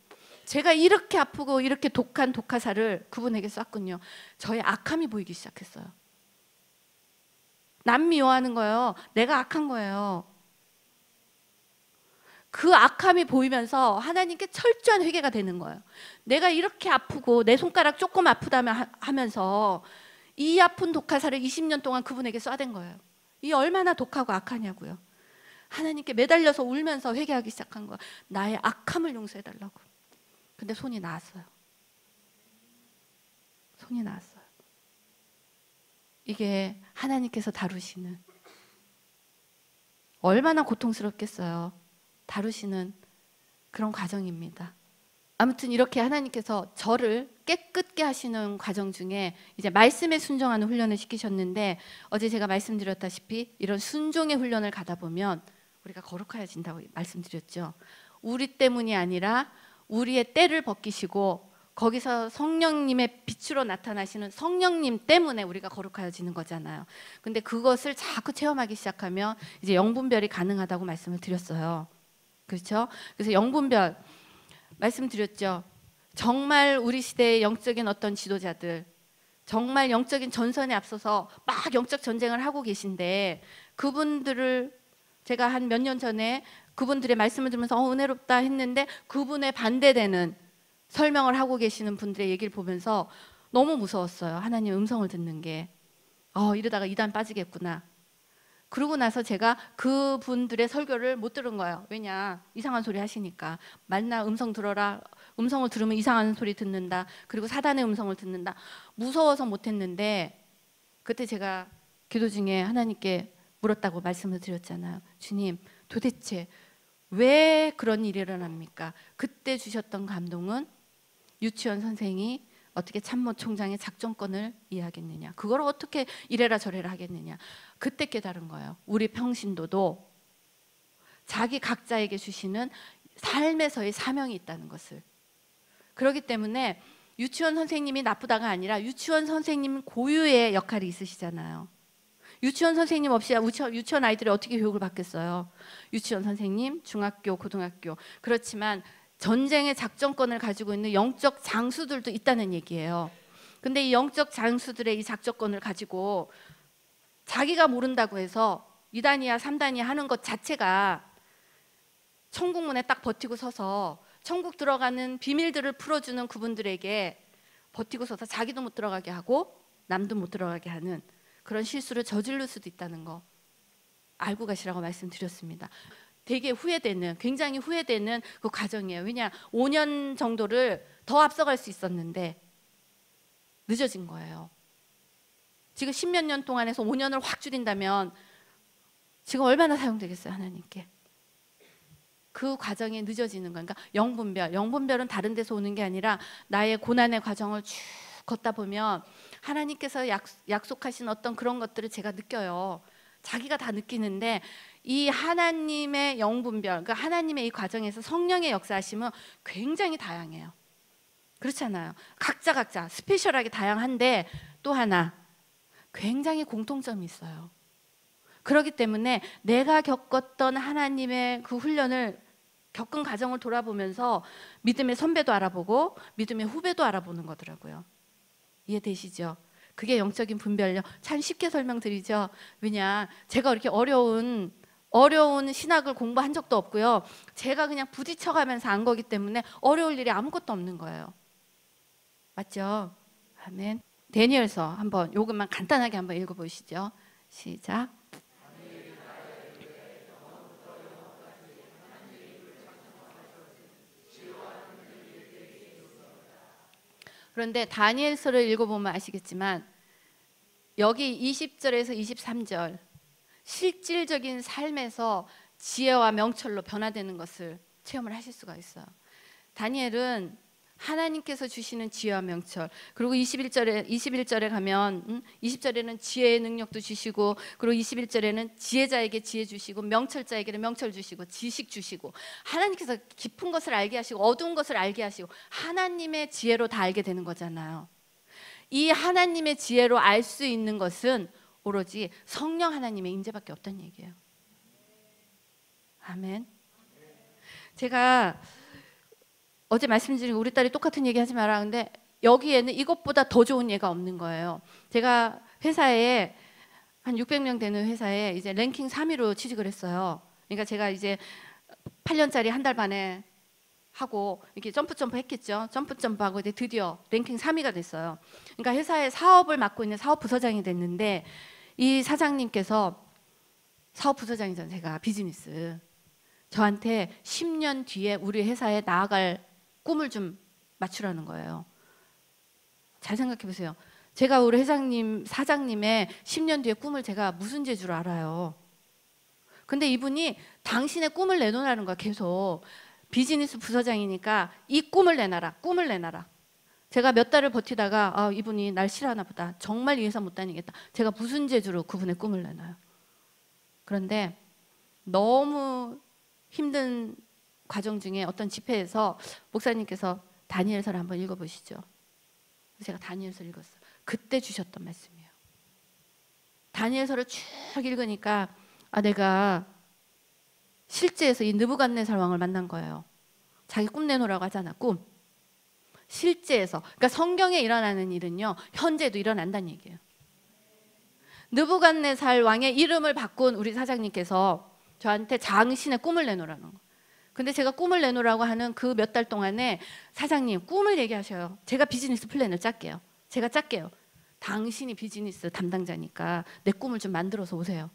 Speaker 1: 제가 이렇게 아프고 이렇게 독한 독화살을 그분에게 쐈군요. 저의 악함이 보이기 시작했어요. 남 미워하는 거예요. 내가 악한 거예요. 그 악함이 보이면서 하나님께 철저한 회개가 되는 거예요. 내가 이렇게 아프고 내 손가락 조금 아프다면 하면서 이 아픈 독화살을 20년 동안 그분에게 쏴댄 거예요. 이 얼마나 독하고 악하냐고요. 하나님께 매달려서 울면서 회개하기 시작한 거예요. 나의 악함을 용서해달라고. 근데 손이 나았어요. 손이 나았어요. 이게 하나님께서 다루시는, 얼마나 고통스럽겠어요. 다루시는 그런 과정입니다. 아무튼 이렇게 하나님께서 저를 깨끗게 하시는 과정 중에 이제 말씀에 순종하는 훈련을 시키셨는데, 어제 제가 말씀드렸다시피 이런 순종의 훈련을 가다 보면 우리가 거룩해진다고 말씀드렸죠. 우리 때문이 아니라 우리의 때를 벗기시고 거기서 성령님의 빛으로 나타나시는 성령님 때문에 우리가 거룩해지는 거잖아요. 근데 그것을 자꾸 체험하기 시작하면 이제 영분별이 가능하다고 말씀을 드렸어요. 그렇죠? 그래서 영분별 말씀드렸죠. 정말 우리 시대의 영적인 어떤 지도자들, 정말 영적인 전선에 앞서서 막 영적 전쟁을 하고 계신데, 그분들을 제가 한 몇 년 전에 그분들의 말씀을 들으면서 은혜롭다 했는데, 그분의 반대되는 설명을 하고 계시는 분들의 얘기를 보면서 너무 무서웠어요. 하나님 음성을 듣는 게. 이러다가 이단 빠지겠구나. 그러고 나서 제가 그분들의 설교를 못 들은 거예요. 왜냐, 이상한 소리 하시니까. 만나 음성 들어라. 음성을 들으면 이상한 소리 듣는다. 그리고 사단의 음성을 듣는다. 무서워서 못했는데, 그때 제가 기도 중에 하나님께 물었다고 말씀을 드렸잖아요. 주님, 도대체 왜 그런 일이 일어납니까? 그때 주셨던 감동은 유치원 선생이 어떻게 참모총장의 작전권을 이해하겠느냐, 그걸 어떻게 이래라 저래라 하겠느냐. 그때 깨달은 거예요. 우리 평신도도 자기 각자에게 주시는 삶에서의 사명이 있다는 것을. 그렇기 때문에 유치원 선생님이 나쁘다가 아니라 유치원 선생님 고유의 역할이 있으시잖아요. 유치원 선생님 없이 유치원 아이들이 어떻게 교육을 받겠어요? 유치원 선생님, 중학교, 고등학교. 그렇지만 전쟁의 작전권을 가지고 있는 영적 장수들도 있다는 얘기예요. 근데 이 영적 장수들의 이 작전권을 가지고 자기가 모른다고 해서 2단이야 3단이야 하는 것 자체가 천국문에 딱 버티고 서서 천국 들어가는 비밀들을 풀어주는 그분들에게 버티고 서서 자기도 못 들어가게 하고 남도 못 들어가게 하는 그런 실수를 저지를 수도 있다는 거 알고 가시라고 말씀드렸습니다. 되게 후회되는, 굉장히 후회되는 그 과정이에요. 왜냐, 5년 정도를 더 앞서갈 수 있었는데 늦어진 거예요. 지금 10몇 년 동안에서 5년을 확 줄인다면 지금 얼마나 사용되겠어요, 하나님께? 그 과정이 늦어지는 거예요. 그러니까 영분별은 다른 데서 오는 게 아니라 나의 고난의 과정을 쭉 걷다 보면 하나님께서 약속하신 어떤 그런 것들을 제가 느껴요. 자기가 다 느끼는데 이 하나님의 영분별, 그러니까 하나님의 이 과정에서 성령의 역사하심은 굉장히 다양해요. 그렇잖아요. 각자 스페셜하게 다양한데 또 하나 굉장히 공통점이 있어요. 그렇기 때문에 내가 겪었던 하나님의 그 훈련을 겪은 과정을 돌아보면서 믿음의 선배도 알아보고 믿음의 후배도 알아보는 거더라고요. 이해되시죠? 그게 영적인 분별력. 참 쉽게 설명드리죠. 왜냐, 제가 이렇게 어려운 신학을 공부한 적도 없고요. 제가 그냥 부딪혀가면서 안 거기 때문에 어려울 일이 아무것도 없는 거예요. 맞죠? 아멘. 다니엘서 한번 요것만 간단하게 한번 읽어보시죠. 시작. 그런데 다니엘서를 읽어보면 아시겠지만 여기 20절에서 23절 실질적인 삶에서 지혜와 명철로 변화되는 것을 체험을 하실 수가 있어요. 다니엘은 하나님께서 주시는 지혜와 명철, 그리고 21절에 가면 20절에는 지혜의 능력도 주시고, 그리고 21절에는 지혜자에게 지혜 주시고 명철자에게는 명철 주시고 지식 주시고, 하나님께서 깊은 것을 알게 하시고 어두운 것을 알게 하시고 하나님의 지혜로 다 알게 되는 거잖아요. 이 하나님의 지혜로 알 수 있는 것은 오로지 성령 하나님의 인재밖에 없다는 얘기예요. 아멘. 제가 어제 말씀드린 우리 딸이 똑같은 얘기 하지 마라. 근데 여기에는 이것보다 더 좋은 예가 없는 거예요. 제가 회사에 한 600명 되는 회사에 이제 랭킹 3위로 취직을 했어요. 그러니까 제가 이제 8년짜리 한 달 반에 하고 이렇게 점프 했겠죠. 점프하고 이제 드디어 랭킹 3위가 됐어요. 그러니까 회사에 사업을 맡고 있는 사업 부서장이 됐는데 이 사장님께서 사업 부서장이잖아요. 제가 비즈니스. 저한테 10년 뒤에 우리 회사에 나아갈 꿈을 좀 맞추라는 거예요. 잘 생각해 보세요. 제가 우리 사장님의 10년 뒤의 꿈을 제가 무슨 재주로 알아요. 근데 이분이 당신의 꿈을 내놓으라는 거야. 계속. 비즈니스 부서장이니까 이 꿈을 내놔라. 제가 몇 달을 버티다가 이분이 날 싫어하나 보다. 정말 이 회사 못 다니겠다. 제가 무슨 재주로 그분의 꿈을 내놔요. 그런데 너무 힘든 과정 중에 어떤 집회에서 목사님께서 다니엘서를 한번 읽어보시죠. 제가 다니엘서를 읽었어요. 그때 주셨던 말씀이에요. 다니엘서를 쭉 읽으니까 내가 실제에서 이 느부갓네살 왕을 만난 거예요. 자기 꿈 내놓으라고 하잖아. 꿈. 실제에서. 그러니까 성경에 일어나는 일은요, 현재도 일어난다는 얘기예요. 느부갓네살 왕의 이름을 바꾼 우리 사장님께서 저한테 당신의 꿈을 내놓으라는 거. 근데 제가 꿈을 내놓으라고 하는 그 몇 달 동안에 사장님 꿈을 얘기하셔요. 제가 비즈니스 플랜을 짤게요. 제가 짤게요. 당신이 비즈니스 담당자니까 내 꿈을 좀 만들어서 오세요.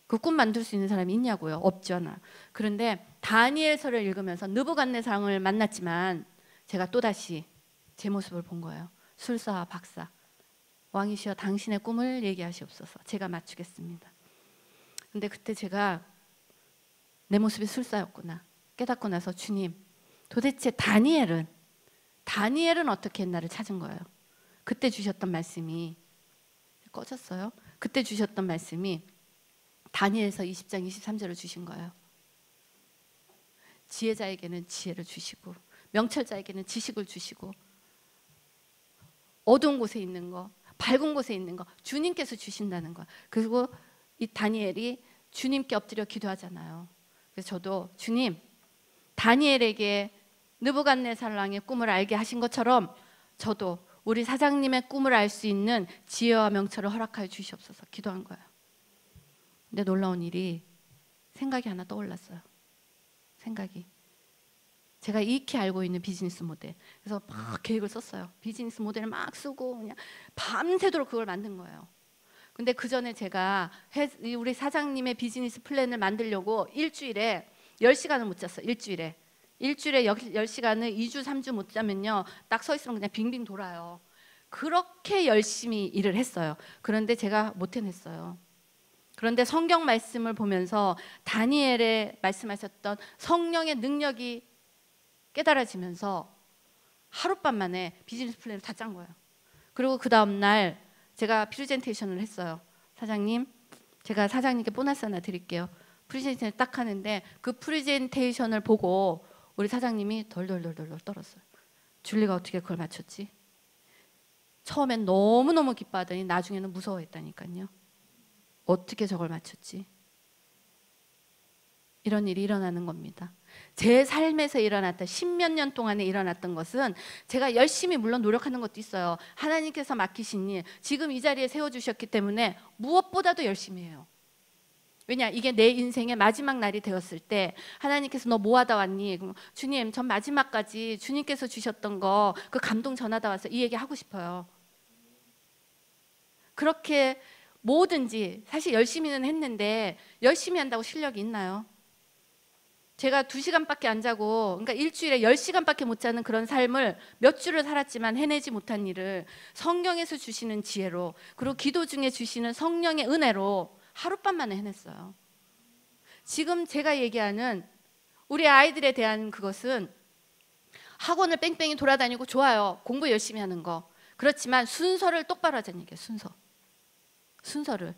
Speaker 1: 그 꿈 만들 수 있는 사람이 있냐고요? 없잖아. 그런데 다니엘서를 읽으면서 느부갓네살 왕을 만났지만 제가 또다시 제 모습을 본 거예요. 술사 박사. 왕이시여 당신의 꿈을 얘기하시옵소서. 제가 맞추겠습니다. 근데 그때 제가 내 모습이 술사였구나 깨닫고 나서 주님, 도대체 다니엘은 어떻게 나를 찾은 거예요? 그때 주셨던 말씀이 꺼졌어요. 그때 주셨던 말씀이 다니엘서 20장 23절을 주신 거예요. 지혜자에게는 지혜를 주시고 명철자에게는 지식을 주시고 어두운 곳에 있는 거, 밝은 곳에 있는 거 주님께서 주신다는 거. 그리고 이 다니엘이 주님께 엎드려 기도하잖아요. 그래서 저도 주님, 다니엘에게 느부갓네살 왕의 꿈을 알게 하신 것처럼 저도 우리 사장님의 꿈을 알 수 있는 지혜와 명철을 허락하여 주시옵소서 기도한 거예요. 근데 놀라운 일이 생각이 하나 떠올랐어요. 생각이. 제가 익히 알고 있는 비즈니스 모델. 그래서 막 계획을 썼어요. 비즈니스 모델을 막 쓰고 그냥 밤새도록 그걸 만든 거예요. 근데 그 전에 제가 우리 사장님의 비즈니스 플랜을 만들려고 일주일에 10시간을 못 잤어요. 일주일에 10시간을 2주 3주 못 자면요 딱 서 있으면 그냥 빙빙 돌아요. 그렇게 열심히 일을 했어요. 그런데 제가 못 해냈어요. 그런데 성경 말씀을 보면서 다니엘의 말씀하셨던 성령의 능력이 깨달아지면서 하룻밤 만에 비즈니스 플랜을 다 짠 거예요. 그리고 그 다음 날 제가 프레젠테이션을 했어요. 사장님, 제가 사장님께 보너스 하나 드릴게요. 프레젠테이션을 딱 하는데 그 프레젠테이션을 보고 우리 사장님이 덜덜덜덜 떨었어요. 줄리가 어떻게 그걸 맞췄지? 처음엔 너무너무 기뻐하더니 나중에는 무서워했다니까요. 어떻게 저걸 맞췄지? 이런 일이 일어나는 겁니다. 제 삶에서 일어났던 10몇 년 동안에 일어났던 것은 제가 열심히 물론 노력하는 것도 있어요. 하나님께서 맡기신 일 지금 이 자리에 세워주셨기 때문에 무엇보다도 열심히 해요. 왜냐, 이게 내 인생의 마지막 날이 되었을 때 하나님께서 너 뭐 하다 왔니? 주님, 전 마지막까지 주님께서 주셨던 거 그 감동 전하다 와서 이 얘기 하고 싶어요. 그렇게 뭐든지 사실 열심히는 했는데 열심히 한다고 실력이 있나요? 제가 2시간밖에 안 자고 그러니까 일주일에 10시간밖에 못 자는 그런 삶을 몇 주를 살았지만 해내지 못한 일을 성경에서 주시는 지혜로 그리고 기도 중에 주시는 성령의 은혜로 하룻밤 만에 해냈어요. 지금 제가 얘기하는 우리 아이들에 대한 그것은 학원을 뺑뺑이 돌아다니고 좋아요. 공부 열심히 하는 거. 그렇지만 순서를 똑바로 하자는 얘기예요. 순서를.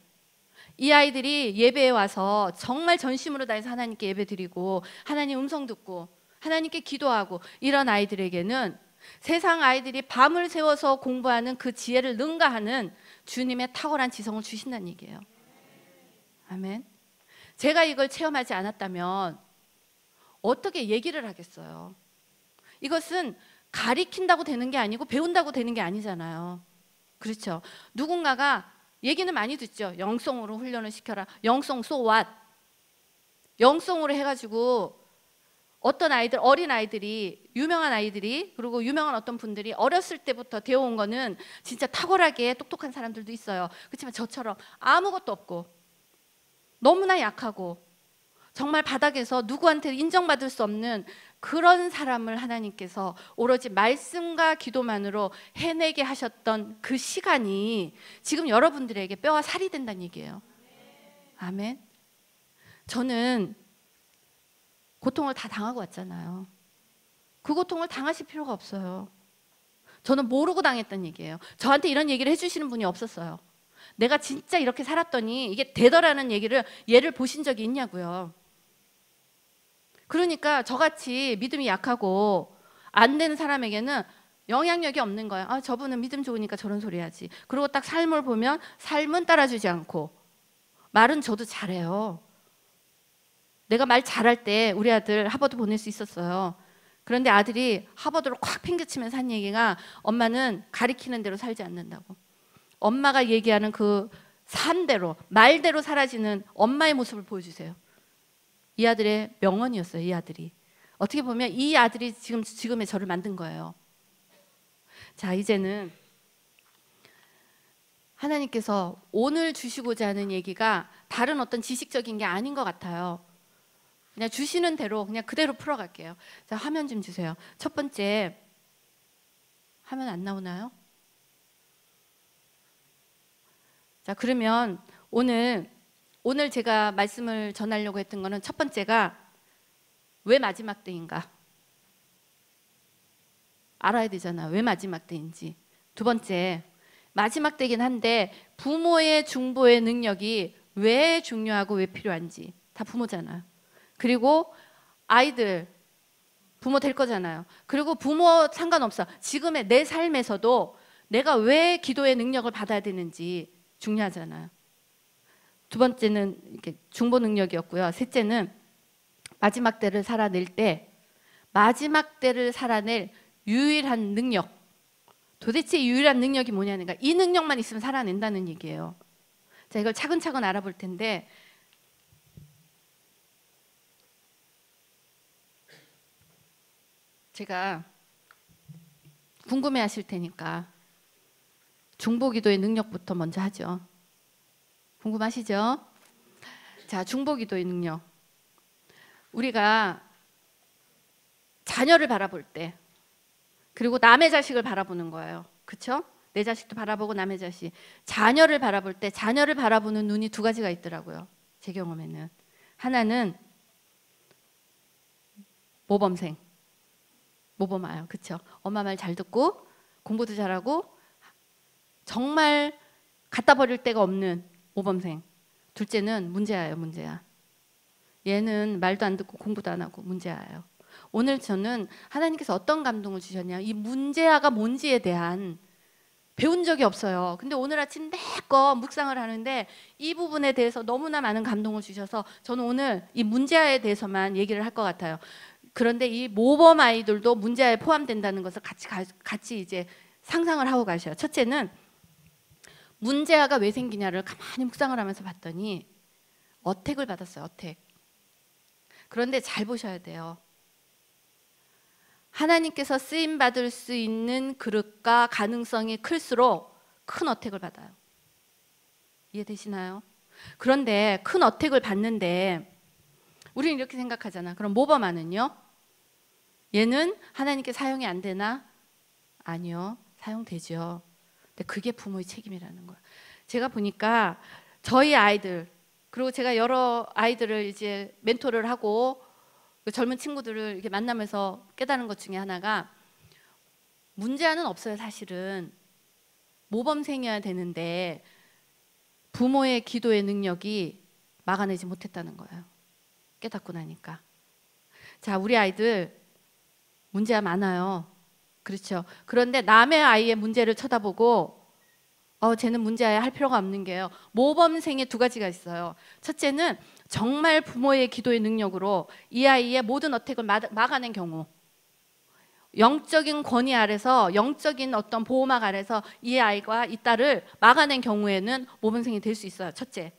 Speaker 1: 이 아이들이 예배에 와서 정말 전심으로 다해서 하나님께 예배 드리고 하나님 음성 듣고 하나님께 기도하고 이런 아이들에게는 세상 아이들이 밤을 새워서 공부하는 그 지혜를 능가하는 주님의 탁월한 지성을 주신다는 얘기예요. 아멘. 제가 이걸 체험하지 않았다면 어떻게 얘기를 하겠어요? 이것은 가리킨다고 되는 게 아니고 배운다고 되는 게 아니잖아요. 그렇죠? 누군가가 얘기는 많이 듣죠. 영성으로 훈련을 시켜라. 영성 so what? 영성으로 해가지고 어떤 아이들, 어린 아이들이, 유명한 아이들이 그리고 유명한 어떤 분들이 어렸을 때부터 되어온 거는 진짜 탁월하게 똑똑한 사람들도 있어요. 그렇지만 저처럼 아무것도 없고 너무나 약하고 정말 바닥에서 누구한테 인정받을 수 없는 그런 사람을 하나님께서 오로지 말씀과 기도만으로 해내게 하셨던 그 시간이 지금 여러분들에게 뼈와 살이 된다는 얘기예요. 아멘. 저는 고통을 다 당하고 왔잖아요. 그 고통을 당하실 필요가 없어요. 저는 모르고 당했다는 얘기예요. 저한테 이런 얘기를 해주시는 분이 없었어요. 내가 진짜 이렇게 살았더니 이게 되더라는 예를 보신 적이 있냐고요. 그러니까 저같이 믿음이 약하고 안 되는 사람에게는 영향력이 없는 거예요. 아, 저분은 믿음 좋으니까 저런 소리 하지. 그리고 딱 삶을 보면 삶은 따라주지 않고 말은 저도 잘해요. 내가 말 잘할 때 우리 아들 하버드 보낼 수 있었어요. 그런데 아들이 하버드로 콱 팽개치면서 한 얘기가 엄마는 가리키는 대로 살지 않는다고. 엄마가 얘기하는 그 산대로 말대로 사라지는 엄마의 모습을 보여주세요. 이 아들의 명언이었어요. 이 아들이. 어떻게 보면 이 아들이 지금의 저를 만든 거예요. 자, 이제는 하나님께서 오늘 주시고자 하는 얘기가 다른 어떤 지식적인 게 아닌 것 같아요. 그냥 주시는 대로 그냥 그대로 풀어갈게요. 자, 화면 좀 주세요. 첫 번째, 화면 안 나오나요? 자, 그러면 오늘 제가 말씀을 전하려고 했던 거는 첫 번째가 왜 마지막 때인가? 알아야 되잖아. 왜 마지막 때인지. 두 번째, 마지막 때긴 한데 부모의 중보의 능력이 왜 중요하고 왜 필요한지 다 부모잖아요. 그리고 아이들 부모 될 거잖아요. 그리고 부모 상관없어. 지금의 내 삶에서도 내가 왜 기도의 능력을 받아야 되는지 중요하잖아요. 두 번째는 이렇게 중보 능력이었고요. 셋째는 마지막 때를 살아낼 때 마지막 때를 살아낼 유일한 능력. 도대체 유일한 능력이 뭐냐니까 이 능력만 있으면 살아낸다는 얘기예요. 자, 이걸 차근차근 알아볼 텐데 제가 궁금해하실 테니까 중보기도의 능력부터 먼저 하죠. 궁금하시죠? 자, 중보기도의 능력. 우리가 자녀를 바라볼 때 그리고 남의 자식을 바라보는 거예요. 그렇죠? 내 자식도 바라보고 남의 자식. 자녀를 바라볼 때 자녀를 바라보는 눈이 두 가지가 있더라고요. 제 경험에는. 하나는 모범생. 모범아요. 그렇죠? 엄마 말 잘 듣고 공부도 잘하고 정말 갖다 버릴 데가 없는 모범생. 둘째는 문제아예요. 문제아. 얘는 말도 안 듣고 공부도 안 하고 문제아예요. 오늘 저는 하나님께서 어떤 감동을 주셨냐, 이 문제아가 뭔지에 대한 배운 적이 없어요. 근데 오늘 아침 매껏 묵상을 하는데 이 부분에 대해서 너무나 많은 감동을 주셔서 저는 오늘 이 문제아에 대해서만 얘기를 할 것 같아요. 그런데 이 모범 아이들도 문제아에 포함된다는 것을 같이 이제 상상을 하고 가셔요. 첫째는 문제아가 왜 생기냐를 가만히 묵상을 하면서 봤더니 어택을 받았어요. 어택. 그런데 잘 보셔야 돼요. 하나님께서 쓰임 받을 수 있는 그릇과 가능성이 클수록 큰 어택을 받아요. 이해되시나요? 그런데 큰 어택을 받는데 우리는 이렇게 생각하잖아. 그럼 모범아는요? 얘는 하나님께 사용이 안 되나? 아니요. 사용되죠. 근데 그게 부모의 책임이라는 거예요. 제가 보니까 저희 아이들 그리고 제가 여러 아이들을 이제 멘토를 하고 젊은 친구들을 이렇게 만나면서 깨달은 것 중에 하나가 문제아는 없어요. 사실은 모범생이어야 되는데 부모의 기도의 능력이 막아내지 못했다는 거예요. 깨닫고 나니까. 자, 우리 아이들 문제아 많아요. 그렇죠. 그런데 남의 아이의 문제를 쳐다보고 쟤는 문제아야 할 필요가 없는 게요. 모범생의 두 가지가 있어요. 첫째는 정말 부모의 기도의 능력으로 이 아이의 모든 어택을 막아낸 경우, 영적인 권위 아래서 영적인 어떤 보호막 아래서 이 아이가 이 딸을 막아낸 경우에는 모범생이 될 수 있어요. 첫째.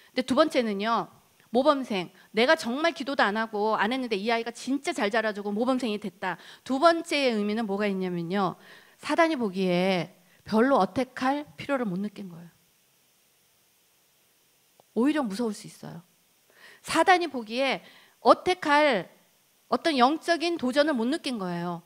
Speaker 1: 근데 두 번째는요. 모범생, 내가 정말 기도도 안 하고 안 했는데 이 아이가 진짜 잘 자라주고 모범생이 됐다. 두 번째의 의미는 뭐가 있냐면요. 사단이 보기에 별로 어택할 필요를 못 느낀 거예요. 오히려 무서울 수 있어요. 사단이 보기에 어택할 어떤 영적인 도전을 못 느낀 거예요.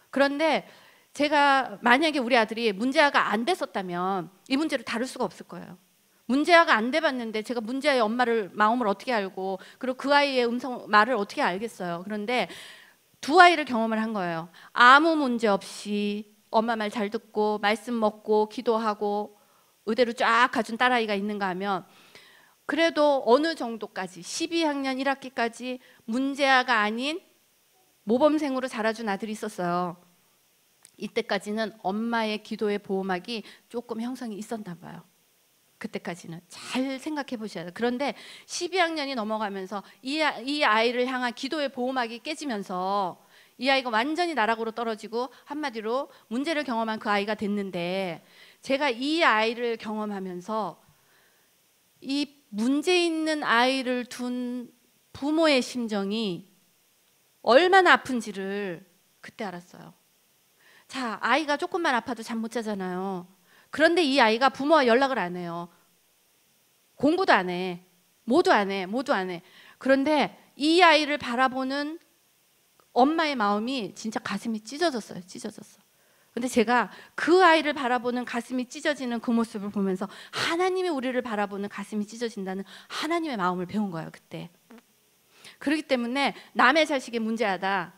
Speaker 1: 그런데 제가 만약에 우리 아들이 문제아가 안 됐었다면 이 문제를 다룰 수가 없을 거예요. 문제아가 안 돼봤는데 제가 문제아의 엄마를 마음을 어떻게 알고 그리고 그 아이의 말을 어떻게 알겠어요. 그런데 두 아이를 경험을 한 거예요. 아무 문제 없이 엄마 말 잘 듣고 말씀 먹고 기도하고 의대로 쫙 가준 딸아이가 있는가 하면 그래도 어느 정도까지 12학년 1학기까지 문제아가 아닌 모범생으로 자라준 아들이 있었어요. 이때까지는 엄마의 기도의 보호막이 조금 형성이 있었나 봐요. 그때까지는 잘 생각해 보셔야 돼요. 그런데 12학년이 넘어가면서 이 아이를 향한 기도의 보호막이 깨지면서 이 아이가 완전히 나락으로 떨어지고 한마디로 문제를 경험한 그 아이가 됐는데 제가 이 아이를 경험하면서 이 문제 있는 아이를 둔 부모의 심정이 얼마나 아픈지를 그때 알았어요. 자, 아이가 조금만 아파도 잠 못 자잖아요. 그런데 이 아이가 부모와 연락을 안 해요. 공부도 안 해. 모두 안 해. 모두 안 해. 그런데 이 아이를 바라보는 엄마의 마음이 진짜 가슴이 찢어졌어요. 찢어졌어. 근데 제가 그 아이를 바라보는 가슴이 찢어지는 그 모습을 보면서 하나님이 우리를 바라보는 가슴이 찢어진다는 하나님의 마음을 배운 거예요. 그때. 그렇기 때문에 남의 자식이 문제하다.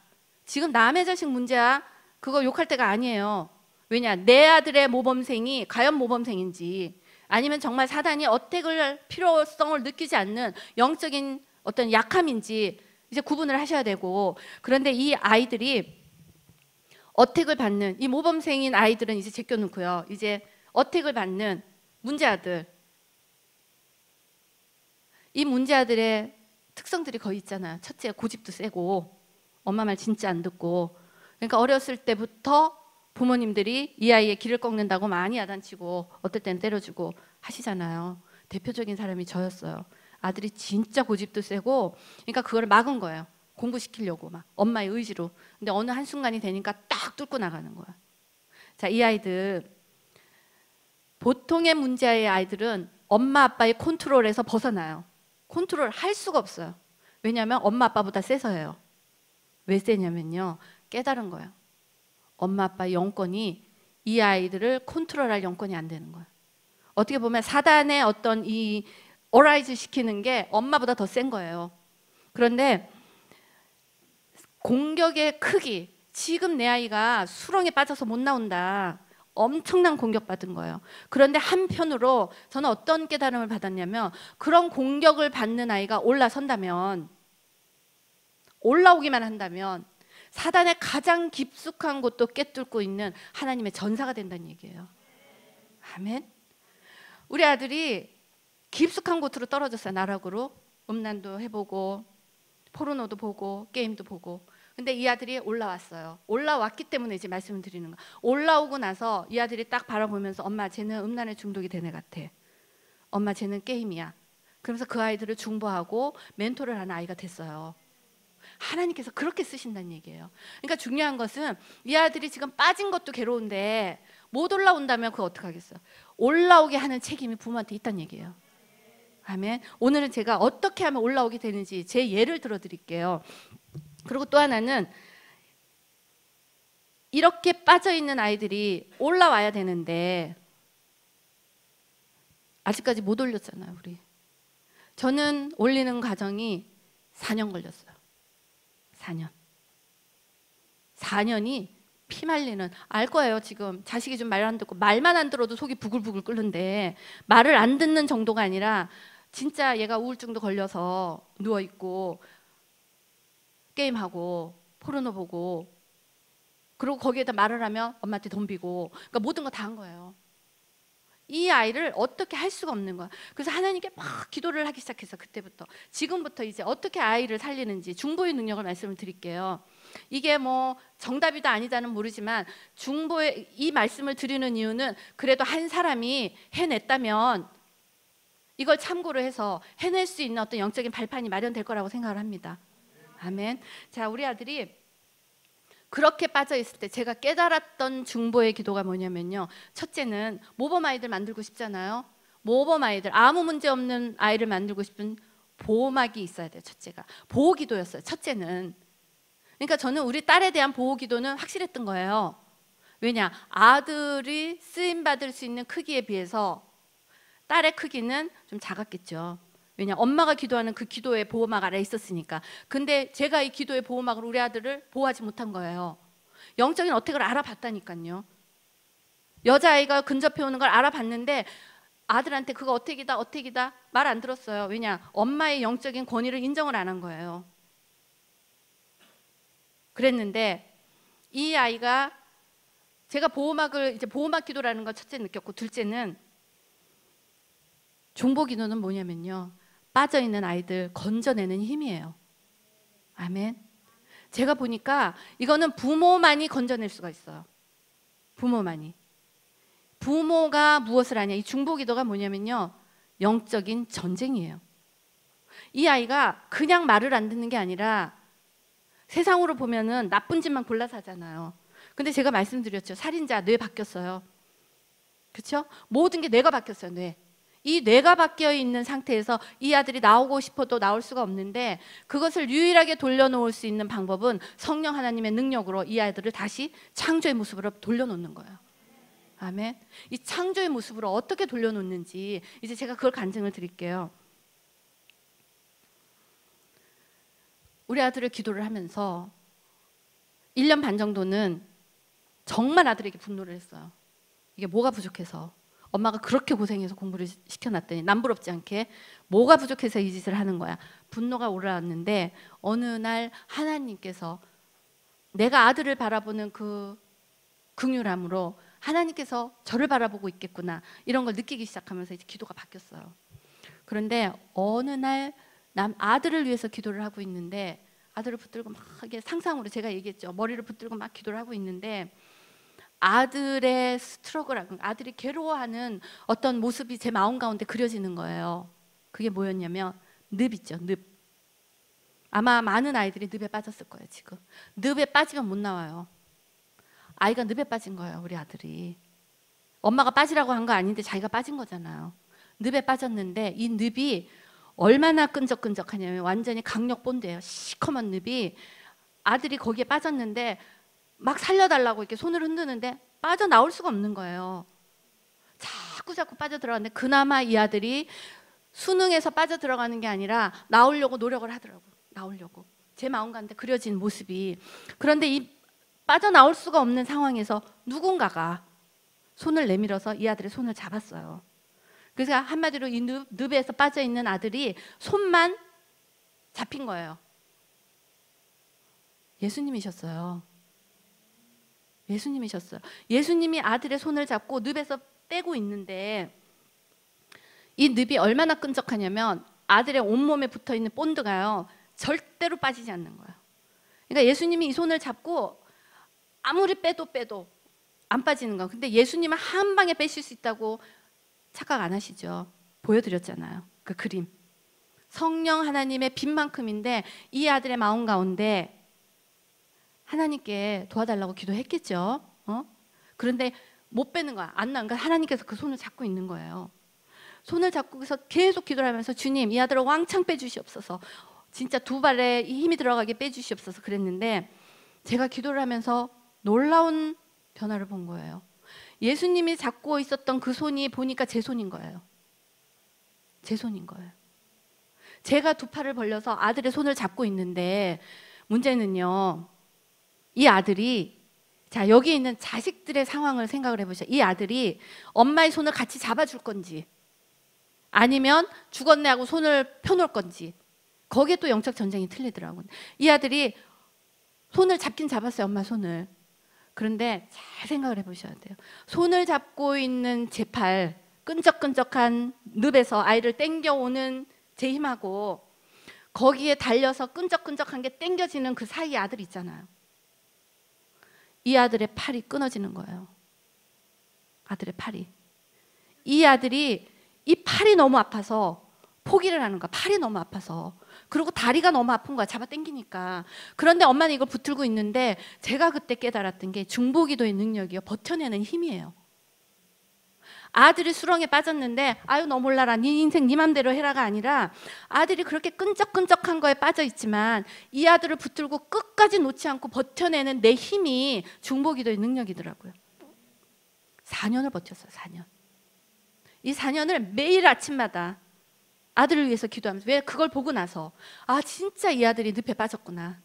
Speaker 1: 지금 남의 자식 문제야. 그거 욕할 때가 아니에요. 왜냐? 내 아들의 모범생이 과연 모범생인지 아니면 정말 사단이 어택을 필요성을 느끼지 않는 영적인 어떤 약함인지 이제 구분을 하셔야 되고, 그런데 이 아이들이 어택을 받는 이 모범생인 아이들은 이제 제껴놓고요. 이제 어택을 받는 문제아들, 이 문제아들의 특성들이 거의 있잖아요. 첫째, 고집도 세고 엄마 말 진짜 안 듣고. 그러니까 어렸을 때부터 부모님들이 이 아이의 길을 꺾는다고 많이 야단치고 어떨 땐 때려주고 하시잖아요. 대표적인 사람이 저였어요. 아들이 진짜 고집도 세고, 그러니까 그걸 막은 거예요. 공부시키려고 막 엄마의 의지로. 근데 어느 한순간이 되니까 딱 뚫고 나가는 거야. 자, 이 아이들, 보통의 문제의 아이들은 엄마 아빠의 컨트롤에서 벗어나요. 컨트롤 할 수가 없어요. 왜냐하면 엄마 아빠보다 세서예요. 왜 세냐면요, 깨달은 거예요. 엄마 아빠의 영권이 이 아이들을 컨트롤할 영권이 안 되는 거예요. 어떻게 보면 사단의 어떤 이 어라이즈 시키는 게 엄마보다 더 센 거예요. 그런데 공격의 크기, 지금 내 아이가 수렁에 빠져서 못 나온다, 엄청난 공격받은 거예요. 그런데 한편으로 저는 어떤 깨달음을 받았냐면, 그런 공격을 받는 아이가 올라선다면, 올라오기만 한다면 사단의 가장 깊숙한 곳도 꿰뚫고 있는 하나님의 전사가 된다는 얘기예요. 아멘. 우리 아들이 깊숙한 곳으로 떨어졌어요. 나락으로. 음란도 해보고 포르노도 보고 게임도 보고. 근데 이 아들이 올라왔어요. 올라왔기 때문에 이제 말씀을 드리는 거예요. 올라오고 나서 이 아들이 딱 바라보면서, 엄마 쟤는 음란에 중독이 된 애 같아. 엄마 쟤는 게임이야. 그러면서 그 아이들을 중보하고 멘토를 하는 아이가 됐어요. 하나님께서 그렇게 쓰신다는 얘기예요. 그러니까 중요한 것은 이 아들이 지금 빠진 것도 괴로운데 못 올라온다면 그거 어떡하겠어요. 올라오게 하는 책임이 부모한테 있다는 얘기예요. 아멘. 오늘은 제가 어떻게 하면 올라오게 되는지 제 예를 들어 드릴게요. 그리고 또 하나는, 이렇게 빠져있는 아이들이 올라와야 되는데 아직까지 못 올렸잖아요. 우리. 저는 올리는 과정이 4년 걸렸어요. 4년. 4년이 피말리는, 알 거예요. 지금 자식이 좀 말 안 듣고, 말만 안 들어도 속이 부글부글 끓는데, 말을 안 듣는 정도가 아니라 진짜 얘가 우울증도 걸려서 누워있고 게임하고 포르노 보고, 그리고 거기에다 말을 하면 엄마한테 덤비고, 그러니까 모든 거 다 한 거예요. 이 아이를 어떻게 할 수가 없는 거야. 그래서 하나님께 막 기도를 하기 시작해서, 그때부터 지금부터 이제 어떻게 아이를 살리는지 중보의 능력을 말씀을 드릴게요. 이게 뭐 정답이다 아니다는 모르지만, 중보의 이 말씀을 드리는 이유는 그래도 한 사람이 해냈다면 이걸 참고로 해서 해낼 수 있는 어떤 영적인 발판이 마련될 거라고 생각을 합니다. 아멘. 자, 우리 아들이 그렇게 빠져 있을 때 제가 깨달았던 중보의 기도가 뭐냐면요, 첫째는 모범 아이들 만들고 싶잖아요. 모범 아이들, 아무 문제 없는 아이를 만들고 싶은 보호막이 있어야 돼요. 첫째가 보호 기도였어요. 첫째는. 그러니까 저는 우리 딸에 대한 보호 기도는 확실했던 거예요. 왜냐, 아들이 쓰임 받을 수 있는 크기에 비해서 딸의 크기는 좀 작았겠죠. 왜냐, 엄마가 기도하는 그 기도의 보호막 아래 있었으니까. 근데 제가 이 기도의 보호막으로 우리 아들을 보호하지 못한 거예요. 영적인 어택을 알아봤다니까요. 여자아이가 근접해 오는 걸 알아봤는데 아들한테 그거 어택이다 어택이다 말 안 들었어요. 왜냐, 엄마의 영적인 권위를 인정을 안 한 거예요. 그랬는데 이 아이가, 제가 보호막을, 이제 보호막 기도라는 걸 첫째 느꼈고, 둘째는 중보 기도는 뭐냐면요, 빠져있는 아이들 건져내는 힘이에요. 아멘. 제가 보니까 이거는 부모만이 건져낼 수가 있어요. 부모만이. 부모가 무엇을 하냐, 이 중보 기도가 뭐냐면요, 영적인 전쟁이에요. 이 아이가 그냥 말을 안 듣는 게 아니라, 세상으로 보면은 나쁜 짓만 골라서 하잖아요. 근데 제가 말씀드렸죠. 살인자 뇌 바뀌었어요. 그렇죠? 모든 게 뇌가 바뀌었어요. 뇌. 이 뇌가 바뀌어 있는 상태에서 이 아들이 나오고 싶어도 나올 수가 없는데, 그것을 유일하게 돌려놓을 수 있는 방법은 성령 하나님의 능력으로 이 아이들을 다시 창조의 모습으로 돌려놓는 거예요. 아멘. 이 창조의 모습으로 어떻게 돌려놓는지 이제 제가 그걸 간증을 드릴게요. 우리 아들을 기도를 하면서 1년 반 정도는 정말 아들에게 분노를 했어요. 이게 뭐가 부족해서, 엄마가 그렇게 고생해서 공부를 시켜놨더니 남부럽지 않게 뭐가 부족해서 이 짓을 하는 거야. 분노가 올라왔는데 어느 날 하나님께서 내가 아들을 바라보는 그 긍휼함으로 하나님께서 저를 바라보고 있겠구나 이런 걸 느끼기 시작하면서 이제 기도가 바뀌었어요. 그런데 어느 날 아들을 위해서 기도를 하고 있는데 아들을 붙들고 막 이게 상상으로 제가 얘기했죠. 머리를 붙들고 막 기도를 하고 있는데 아들의 스트러글하고 아들이 괴로워하는 어떤 모습이 제 마음 가운데 그려지는 거예요. 그게 뭐였냐면 늪 있죠. 늪. 아마 많은 아이들이 늪에 빠졌을 거예요. 지금 늪에 빠지면 못 나와요. 아이가 늪에 빠진 거예요. 우리 아들이 엄마가 빠지라고 한 거 아닌데 자기가 빠진 거잖아요. 늪에 빠졌는데 이 늪이 얼마나 끈적끈적하냐면 완전히 강력 본드예요. 시커먼 늪이 아들이 거기에 빠졌는데 막 살려달라고 이렇게 손을 흔드는데 빠져나올 수가 없는 거예요. 자꾸 빠져들어가는데 그나마 이 아들이 수능에서 빠져들어가는 게 아니라 나오려고 노력을 하더라고요. 나오려고. 제 마음 가운데 그려진 모습이. 그런데 이 빠져나올 수가 없는 상황에서 누군가가 손을 내밀어서 이 아들의 손을 잡았어요. 그래서 한마디로 이 늪에서 빠져있는 아들이 손만 잡힌 거예요. 예수님이셨어요. 예수님이셨어요. 예수님이 아들의 손을 잡고 늪에서 빼고 있는데 이 늪이 얼마나 끈적하냐면 아들의 온몸에 붙어있는 본드가요 절대로 빠지지 않는 거예요. 그러니까 예수님이 이 손을 잡고 아무리 빼도 안 빠지는 거예요. 근데 예수님은 한 방에 빼실 수 있다고 착각 안 하시죠? 보여드렸잖아요. 그 그림. 성령 하나님의 빛만큼인데 이 아들의 마음 가운데 하나님께 도와달라고 기도했겠죠. 그런데 못 빼는 거야. 안 나. 그러니까 하나님께서 그 손을 잡고 있는 거예요. 손을 잡고서 계속 기도를 하면서 주님 이 아들을 왕창 빼주시옵소서. 진짜 두 발에 힘이 들어가게 빼주시옵소서 그랬는데 제가 기도를 하면서 놀라운 변화를 본 거예요. 예수님이 잡고 있었던 그 손이 보니까 제 손인 거예요. 제 손인 거예요. 제가 두 팔을 벌려서 아들의 손을 잡고 있는데 문제는요. 이 아들이 자 여기 있는 자식들의 상황을 생각을 해보세요. 이 아들이 엄마의 손을 같이 잡아줄 건지 아니면 죽었네 하고 손을 펴놓을 건지 거기에 또 영적 전쟁이 틀리더라고요. 이 아들이 손을 잡긴 잡았어요. 엄마 손을. 그런데 잘 생각을 해보셔야 돼요. 손을 잡고 있는 제 팔 끈적끈적한 늪에서 아이를 땡겨오는 제 힘하고 거기에 달려서 끈적끈적한 게 땡겨지는 그 사이 아들 있잖아요. 이 아들의 팔이 끊어지는 거예요. 아들의 팔이. 이 아들이 이 팔이 너무 아파서 포기를 하는 거야. 팔이 너무 아파서. 그리고 다리가 너무 아픈 거야. 잡아 당기니까. 그런데 엄마는 이걸 붙들고 있는데 제가 그때 깨달았던 게 중보기도의 능력이요. 버텨내는 힘이에요. 아들이 수렁에 빠졌는데 아유 너 몰라라. 네 인생 네 맘대로 해라가 아니라 아들이 그렇게 끈적끈적한 거에 빠져 있지만 이 아들을 붙들고 끝까지 놓지 않고 버텨내는 내 힘이 중보기도의 능력이더라고요. 4년을 버텼어요. 4년. 이 4년을 매일 아침마다 아들을 위해서 기도하면서 왜 그걸 보고 나서 아 진짜 이 아들이 늪에 빠졌구나.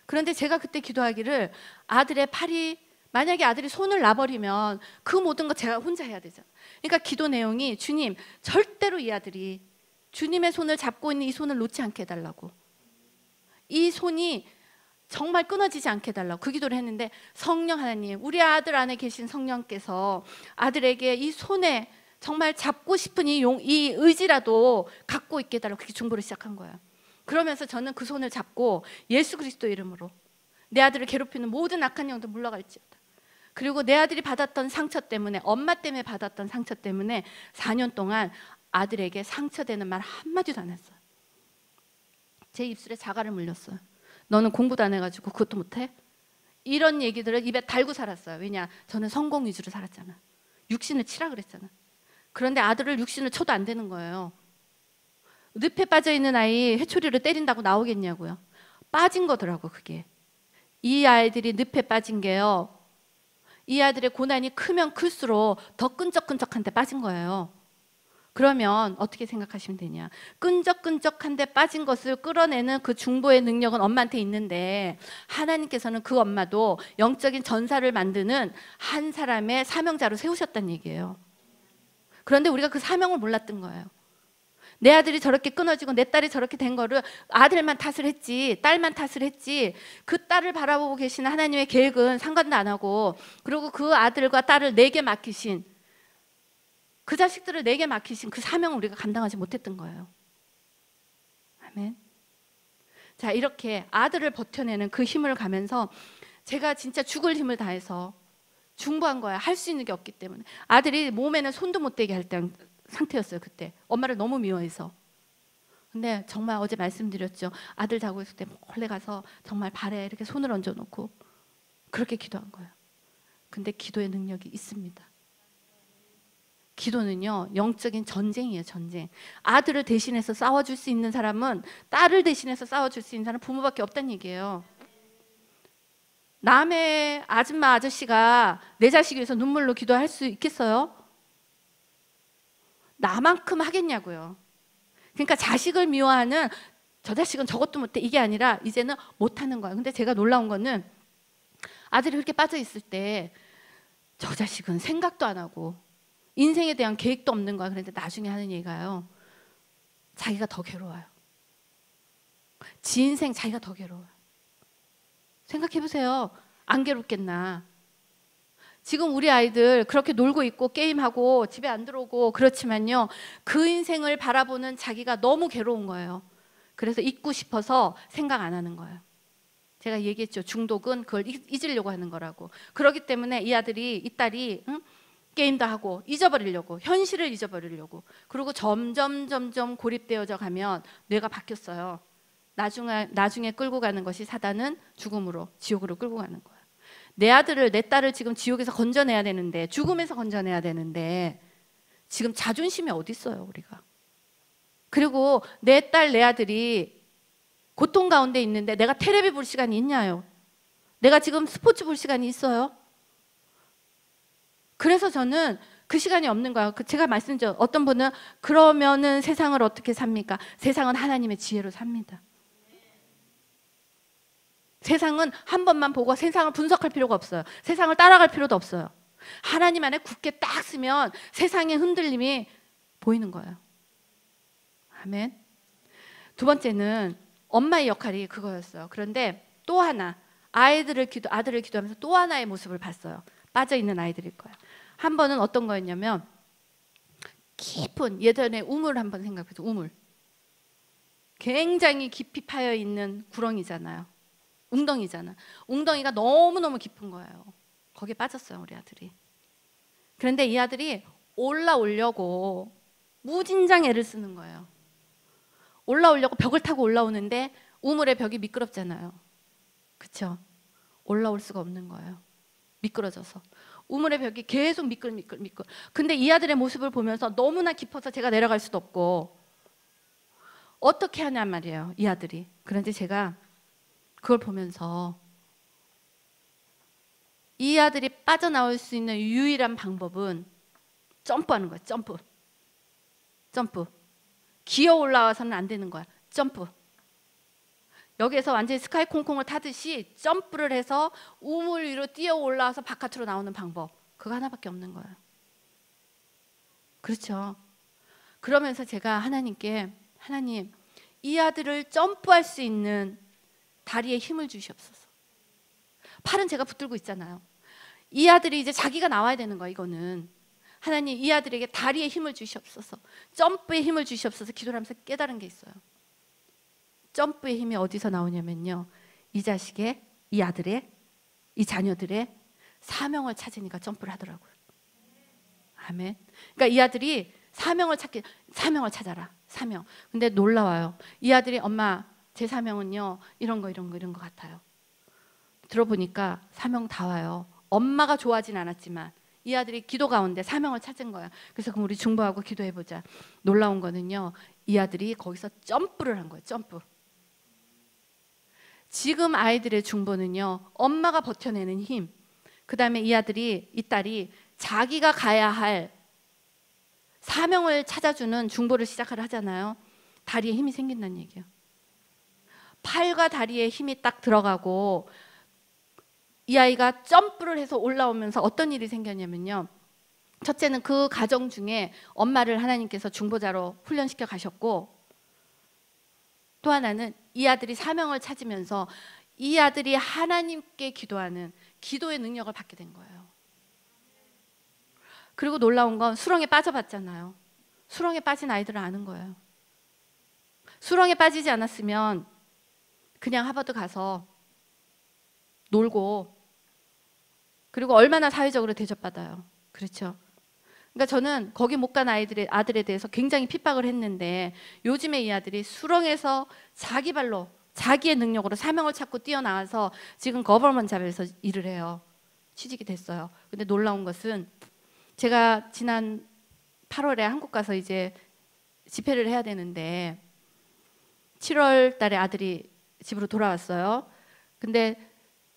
Speaker 1: 그런데 제가 그때 기도하기를 아들의 팔이 만약에 아들이 손을 놔버리면 그 모든 거 제가 혼자 해야 되잖아. 그러니까 기도 내용이 주님 절대로 이 아들이 주님의 손을 잡고 있는 이 손을 놓지 않게 해달라고. 이 손이 정말 끊어지지 않게 해달라고 그 기도를 했는데 성령 하나님 우리 아들 안에 계신 성령께서 아들에게 이 손에 정말 잡고 싶은 이 의지라도 갖고 있게 해달라고 그렇게 중보를 시작한 거예요. 그러면서 저는 그 손을 잡고 예수 그리스도 이름으로 내 아들을 괴롭히는 모든 악한 영도 물러갈지어다. 그리고 내 아들이 받았던 상처 때문에 엄마 때문에 받았던 상처 때문에 4년 동안 아들에게 상처되는 말 한마디도 안 했어요. 제 입술에 자갈을 물렸어요. 너는 공부도 안 해가지고 그것도 못해? 이런 얘기들을 입에 달고 살았어요. 왜냐? 저는 성공 위주로 살았잖아. 육신을 치라 그랬잖아. 그런데 아들을 육신을 쳐도 안 되는 거예요. 늪에 빠져있는 아이 회초리를 때린다고 나오겠냐고요. 빠진 거더라고 그게. 이 아이들이 늪에 빠진 게요. 이 아들의 고난이 크면 클수록 더 끈적끈적한 데 빠진 거예요. 그러면 어떻게 생각하시면 되냐. 끈적끈적한 데 빠진 것을 끌어내는 그 중보의 능력은 엄마한테 있는데 하나님께서는 그 엄마도 영적인 전사를 만드는 한 사람의 사명자로 세우셨다는 얘기예요. 그런데 우리가 그 사명을 몰랐던 거예요. 내 아들이 저렇게 끊어지고 내 딸이 저렇게 된 거를 아들만 탓을 했지, 딸만 탓을 했지, 그 딸을 바라보고 계시는 하나님의 계획은 상관도 안 하고, 그리고 그 아들과 딸을 내게 맡기신, 그 자식들을 내게 맡기신 그 사명을 우리가 감당하지 못했던 거예요. 아멘. 자, 이렇게 아들을 버텨내는 그 힘을 가면서 제가 진짜 죽을 힘을 다해서 중보한 거야. 할 수 있는 게 없기 때문에. 아들이 몸에는 손도 못 대게 할 상태였어요. 그때 엄마를 너무 미워해서. 근데 정말 어제 말씀드렸죠. 아들 자고 있을 때 몰래 가서 정말 발에 이렇게 손을 얹어 놓고 그렇게 기도한 거예요. 근데 기도의 능력이 있습니다. 기도는요, 영적인 전쟁이에요. 전쟁. 아들을 대신해서 싸워줄 수 있는 사람은, 딸을 대신해서 싸워줄 수 있는 사람은 부모밖에 없다는 얘기예요. 남의 아줌마 아저씨가 내 자식 위해서 눈물로 기도할 수 있겠어요? 나만큼 하겠냐고요. 그러니까 자식을 미워하는, 저 자식은 저것도 못해, 이게 아니라 이제는 못하는 거야. 근데 제가 놀라운 거는 아들이 그렇게 빠져 있을 때 저 자식은 생각도 안 하고 인생에 대한 계획도 없는 거야. 그런데 나중에 하는 얘기가요, 자기가 더 괴로워요. 지 인생 자기가 더 괴로워요. 생각해 보세요. 안 괴롭겠나? 지금 우리 아이들 그렇게 놀고 있고 게임하고 집에 안 들어오고 그렇지만요, 그 인생을 바라보는 자기가 너무 괴로운 거예요. 그래서 잊고 싶어서 생각 안 하는 거예요. 제가 얘기했죠. 중독은 그걸 잊으려고 하는 거라고. 그렇기 때문에 이 아들이, 이 딸이 게임도 하고 잊어버리려고, 현실을 잊어버리려고. 그리고 점점 고립되어져 가면 뇌가 바뀌었어요. 나중에 끌고 가는 것이 사단은 죽음으로, 지옥으로 끌고 가는 거예요. 내 아들을, 내 딸을 지금 지옥에서 건져내야 되는데, 죽음에서 건져내야 되는데 지금 자존심이 어디 있어요, 우리가. 그리고 내 딸, 내 아들이 고통 가운데 있는데 내가 테레비 볼 시간이 있냐요? 내가 지금 스포츠 볼 시간이 있어요? 그래서 저는 그 시간이 없는 거예요. 제가 말씀드렸죠. 어떤 분은 그러면은 세상을 어떻게 삽니까? 세상은 하나님의 지혜로 삽니다. 세상은 한 번만 보고 세상을 분석할 필요가 없어요. 세상을 따라갈 필요도 없어요. 하나님 안에 굳게 딱 쓰면 세상의 흔들림이 보이는 거예요. 아멘. 두 번째는 엄마의 역할이 그거였어요. 그런데 또 하나, 아들을 기도하면서 또 하나의 모습을 봤어요. 빠져있는 아이들일 거예요. 한 번은 어떤 거였냐면, 깊은, 예전에 우물 한번 생각해서, 우물 굉장히 깊이 파여있는 구렁이잖아요. 웅덩이잖아. 웅덩이가 너무너무 깊은 거예요. 거기에 빠졌어요, 우리 아들이. 그런데 이 아들이 올라오려고 무진장 애를 쓰는 거예요. 올라오려고 벽을 타고 올라오는데 우물의 벽이 미끄럽잖아요. 그렇죠? 올라올 수가 없는 거예요. 미끄러져서. 우물의 벽이 계속 미끌. 근데 이 아들의 모습을 보면서 너무나 깊어서 제가 내려갈 수도 없고 어떻게 하냔 말이에요, 이 아들이. 그런데 제가 그걸 보면서 이 아들이 빠져나올 수 있는 유일한 방법은 점프하는 거예요. 점프. 기어 올라와서는 안 되는 거야. 점프. 여기에서 완전히 스카이 콩콩을 타듯이 점프를 해서 우물 위로 뛰어 올라와서 바깥으로 나오는 방법, 그거 하나밖에 없는 거예요. 그렇죠? 그러면서 제가 하나님께, 하나님, 이 아들을 점프할 수 있는 다리에 힘을 주시옵소서. 팔은 제가 붙들고 있잖아요. 이 아들이 이제 자기가 나와야 되는 거야. 이거는 하나님, 이 아들에게 다리에 힘을 주시옵소서, 점프에 힘을 주시옵소서 기도를 하면서 깨달은 게 있어요. 점프의 힘이 어디서 나오냐면요, 이 자식의, 이 아들의, 이 자녀들의 사명을 찾으니까 점프를 하더라고요. 아멘. 그러니까 이 아들이 사명을 찾아라. 사명. 근데 놀라워요. 이 아들이, 엄마, 제 사명은요 이런 거 같아요. 들어보니까 사명 다 와요. 엄마가 좋아하진 않았지만 이 아들이 기도 가운데 사명을 찾은 거야. 그래서 그럼 우리 중보하고 기도해보자. 놀라운 거는요, 이 아들이 거기서 점프를 한 거예요. 점프. 지금 아이들의 중보는요, 엄마가 버텨내는 힘, 그 다음에 이 아들이, 이 딸이 자기가 가야 할 사명을 찾아주는 중보를 시작을 하잖아요. 다리에 힘이 생긴다는 얘기예요. 팔과 다리에 힘이 딱 들어가고 이 아이가 점프를 해서 올라오면서 어떤 일이 생겼냐면요, 첫째는 그 가정 중에 엄마를 하나님께서 중보자로 훈련시켜 가셨고, 또 하나는 이 아들이 사명을 찾으면서 이 아들이 하나님께 기도하는 기도의 능력을 받게 된 거예요. 그리고 놀라운 건 수렁에 빠져봤잖아요. 수렁에 빠진 아이들을 아는 거예요. 수렁에 빠지지 않았으면 그냥 하버드 가서 놀고, 그리고 얼마나 사회적으로 대접받아요. 그렇죠? 그러니까 저는 거기 못 간 아들에 대해서 굉장히 핍박을 했는데, 요즘에 이 아들이 수렁에서 자기 발로 자기의 능력으로 사명을 찾고 뛰어나와서 지금 거버먼트 잡에서 일을 해요. 취직이 됐어요. 근데 놀라운 것은 제가 지난 8월에 한국 가서 이제 집회를 해야 되는데 7월 달에 아들이 집으로 돌아왔어요. 근데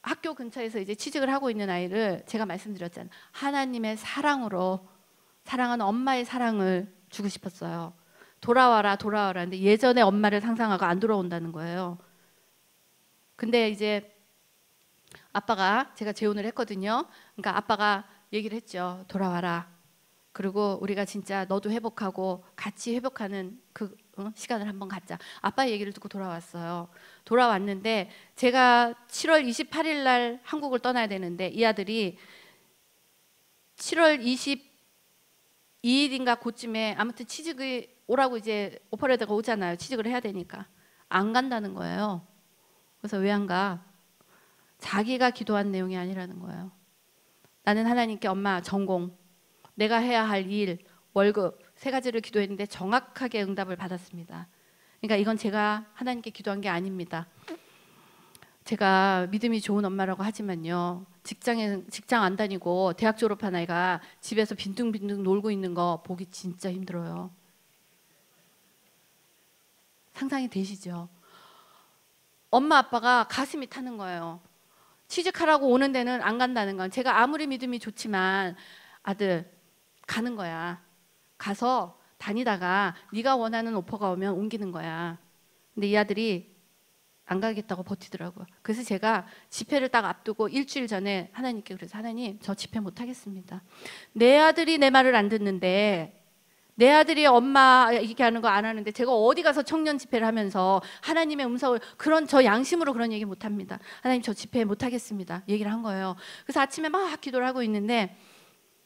Speaker 1: 학교 근처에서 이제 취직을 하고 있는 아이를 제가 말씀드렸잖아요. 하나님의 사랑으로, 사랑하는 엄마의 사랑을 주고 싶었어요. 돌아와라 돌아와라. 근데 예전에 엄마를 상상하고 안 돌아온다는 거예요. 근데 이제 아빠가, 제가 재혼을 했거든요. 그러니까 아빠가 얘기를 했죠. 돌아와라. 그리고 우리가 진짜 너도 회복하고 같이 회복하는 그 시간을 한번 갖자. 아빠의 얘기를 듣고 돌아왔어요. 돌아왔는데 제가 7월 28일 날 한국을 떠나야 되는데 이 아들이 7월 22일인가 그쯤에 아무튼 취직이 오라고 이제 오퍼레이터가 오잖아요. 취직을 해야 되니까. 안 간다는 거예요. 그래서 왜 안 가? 자기가 기도한 내용이 아니라는 거예요. 나는 하나님께 엄마 전공, 내가 해야 할 일, 월급 세 가지를 기도했는데 정확하게 응답을 받았습니다. 그러니까 이건 제가 하나님께 기도한 게 아닙니다. 제가 믿음이 좋은 엄마라고 하지만요, 직장 안 다니고 대학 졸업한 아이가 집에서 빈둥빈둥 놀고 있는 거 보기 진짜 힘들어요. 상상이 되시죠? 엄마 아빠가 가슴이 타는 거예요. 취직하라고 오는 데는 안 간다는 건, 제가 아무리 믿음이 좋지만 아들 가는 거야. 가서 다니다가 네가 원하는 오퍼가 오면 옮기는 거야. 근데 이 아들이 안 가겠다고 버티더라고요. 그래서 제가 집회를 딱 앞두고 일주일 전에 하나님께 그래서, 하나님 저 집회 못 하겠습니다. 내 아들이 내 말을 안 듣는데, 내 아들이 엄마 이렇게 하는 거 안 하는데 제가 어디 가서 청년 집회를 하면서 하나님의 음성을, 그런 저 양심으로 그런 얘기 못 합니다. 하나님 저 집회 못 하겠습니다. 얘기를 한 거예요. 그래서 아침에 막 기도를 하고 있는데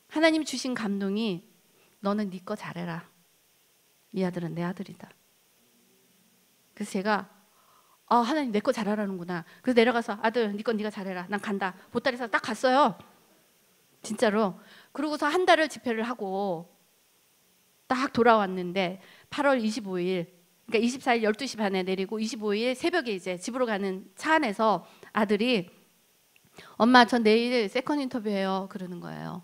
Speaker 1: 하나님 주신 감동이, 너는 네 거 잘해라. 이 아들은 내 아들이다. 그래서 제가 하나님 내 거 잘하라는구나. 그래서 내려가서 아들 네 건 네가 잘해라. 난 간다. 보따리 싸서 딱 갔어요. 진짜로. 그러고서 한 달을 집회를 하고 딱 돌아왔는데 8월 25일, 그러니까 24일 12시 반에 내리고 25일 새벽에 이제 집으로 가는 차 안에서 아들이 엄마 저 내일 세컨 인터뷰해요 그러는 거예요.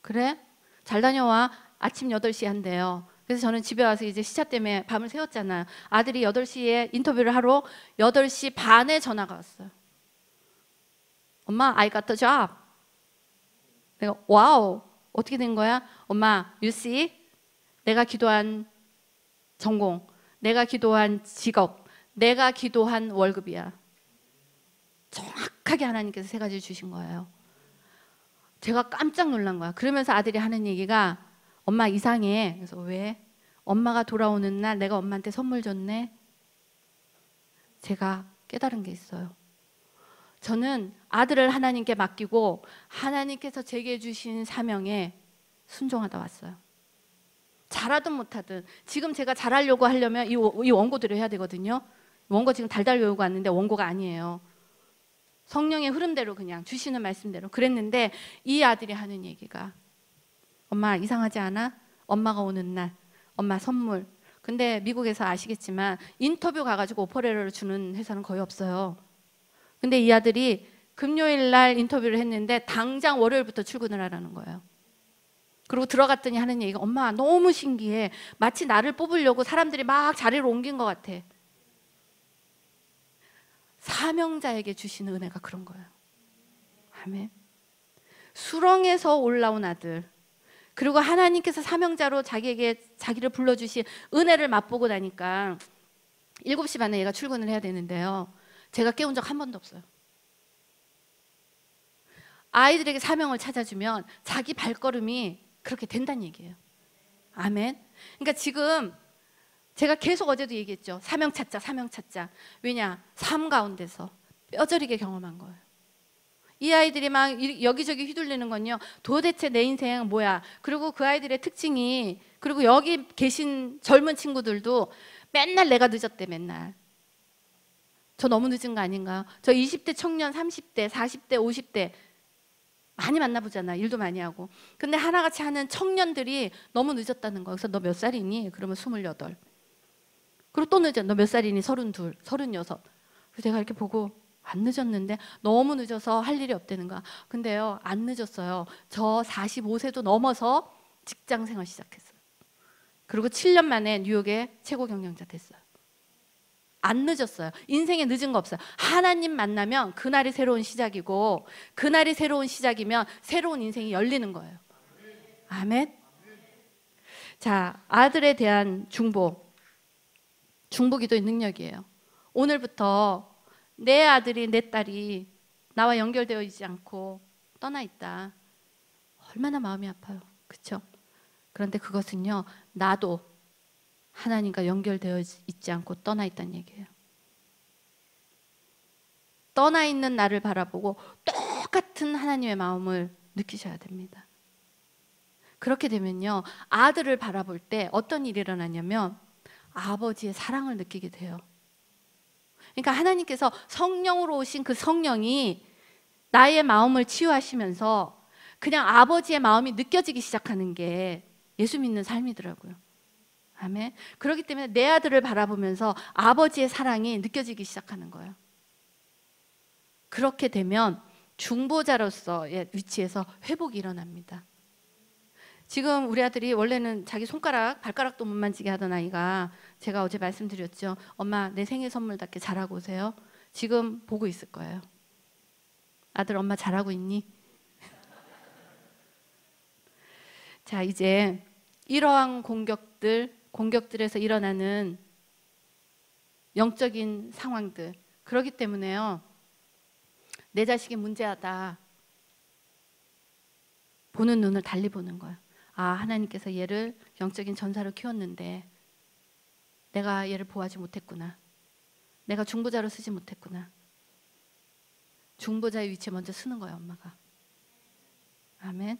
Speaker 1: 그래? 잘 다녀와. 아침 8시에 한대요. 그래서 저는 집에 와서 이제 시차 때문에 밤을 새웠잖아요. 아들이 8시에 인터뷰를 하러 8시 반에 전화가 왔어요. 엄마 I got the job. 내가 와우 어떻게 된 거야? 엄마 you see? 내가 기도한 전공, 내가 기도한 직업, 내가 기도한 월급이야. 정확하게 하나님께서 세 가지를 주신 거예요. 제가 깜짝 놀란 거야. 그러면서 아들이 하는 얘기가, 엄마 이상해. 그래서 왜? 엄마가 돌아오는 날 내가 엄마한테 선물 줬네. 제가 깨달은 게 있어요. 저는 아들을 하나님께 맡기고 하나님께서 제게 주신 사명에 순종하다 왔어요. 잘하든 못하든. 지금 제가 잘하려고 하려면 이 원고들을 해야 되거든요. 원고 지금 달달 외우고 왔는데 원고가 아니에요. 성령의 흐름대로 그냥 주시는 말씀대로 그랬는데, 이 아들이 하는 얘기가, 엄마 이상하지 않아? 엄마가 오는 날 엄마 선물. 근데 미국에서 아시겠지만 인터뷰 가가지고 오퍼레를 주는 회사는 거의 없어요. 근데 이 아들이 금요일 날 인터뷰를 했는데 당장 월요일부터 출근을 하라는 거예요. 그리고 들어갔더니 하는 얘기가, 엄마 너무 신기해. 마치 나를 뽑으려고 사람들이 막 자리를 옮긴 것 같아. 사명자에게 주시는 은혜가 그런 거예요. 아멘. 수렁에서 올라온 아들, 그리고 하나님께서 사명자로 자기를 불러주신 은혜를 맛보고 나니까 7시 반에 얘가 출근을 해야 되는데요, 제가 깨운 적 한 번도 없어요. 아이들에게 사명을 찾아주면 자기 발걸음이 그렇게 된다는 얘기예요. 아멘. 그러니까 지금 제가 계속 어제도 얘기했죠. 사명 찾자, 사명 찾자. 왜냐? 삶 가운데서 뼈저리게 경험한 거예요. 이 아이들이 막 여기저기 휘둘리는 건요, 도대체 내 인생 뭐야? 그리고 그 아이들의 특징이, 그리고 여기 계신 젊은 친구들도 맨날 내가 늦었대. 맨날 저 너무 늦은 거 아닌가요? 저 20대 청년, 30대, 40대, 50대 많이 만나보잖아. 일도 많이 하고. 근데 하나같이 하는 청년들이 너무 늦었다는 거야. 그래서 너 몇 살이니? 그러면 28. 그리고 또 늦어. 너 몇 살이니? 32, 36. 그래서 내가 이렇게 보고 안 늦었는데 너무 늦어서 할 일이 없다는 거야. 근데요, 안 늦었어요. 저 45세도 넘어서 직장 생활 시작했어요. 그리고 7년 만에 뉴욕의 최고 경영자 됐어요. 안 늦었어요. 인생에 늦은 거 없어요. 하나님 만나면 그날이 새로운 시작이고, 그날이 새로운 시작이면 새로운 인생이 열리는 거예요. 아멘. 자, 아들에 대한 중보. 중보기도의 능력이에요. 오늘부터 내 아들이, 내 딸이 나와 연결되어 있지 않고 떠나 있다. 얼마나 마음이 아파요. 그렇죠? 그런데 그것은요, 나도 하나님과 연결되어 있지 않고 떠나 있다는 얘기예요. 떠나 있는 나를 바라보고 똑같은 하나님의 마음을 느끼셔야 됩니다. 그렇게 되면요, 아들을 바라볼 때 어떤 일이 일어나냐면 아버지의 사랑을 느끼게 돼요. 그러니까 하나님께서 성령으로 오신 그 성령이 나의 마음을 치유하시면서 그냥 아버지의 마음이 느껴지기 시작하는 게 예수 믿는 삶이더라고요. 아멘. 그렇기 때문에 내 아들을 바라보면서 아버지의 사랑이 느껴지기 시작하는 거예요. 그렇게 되면 중보자로서의 위치에서 회복이 일어납니다. 지금 우리 아들이 원래는 자기 손가락, 발가락도 못 만지게 하던 아이가, 제가 어제 말씀드렸죠. 엄마, 내 생일 선물답게 잘하고 오세요. 지금 보고 있을 거예요. 아들, 엄마 잘하고 있니? 자, 이제 이러한 공격들에서 일어나는 영적인 상황들, 그렇기 때문에요, 내 자식이 문제하다 보는 눈을 달리 보는 거예요. 아, 하나님께서 얘를 영적인 전사로 키웠는데 내가 얘를 보호하지 못했구나. 내가 중보자로 쓰지 못했구나. 중보자의 위치에 먼저 쓰는 거예요, 엄마가. 아멘.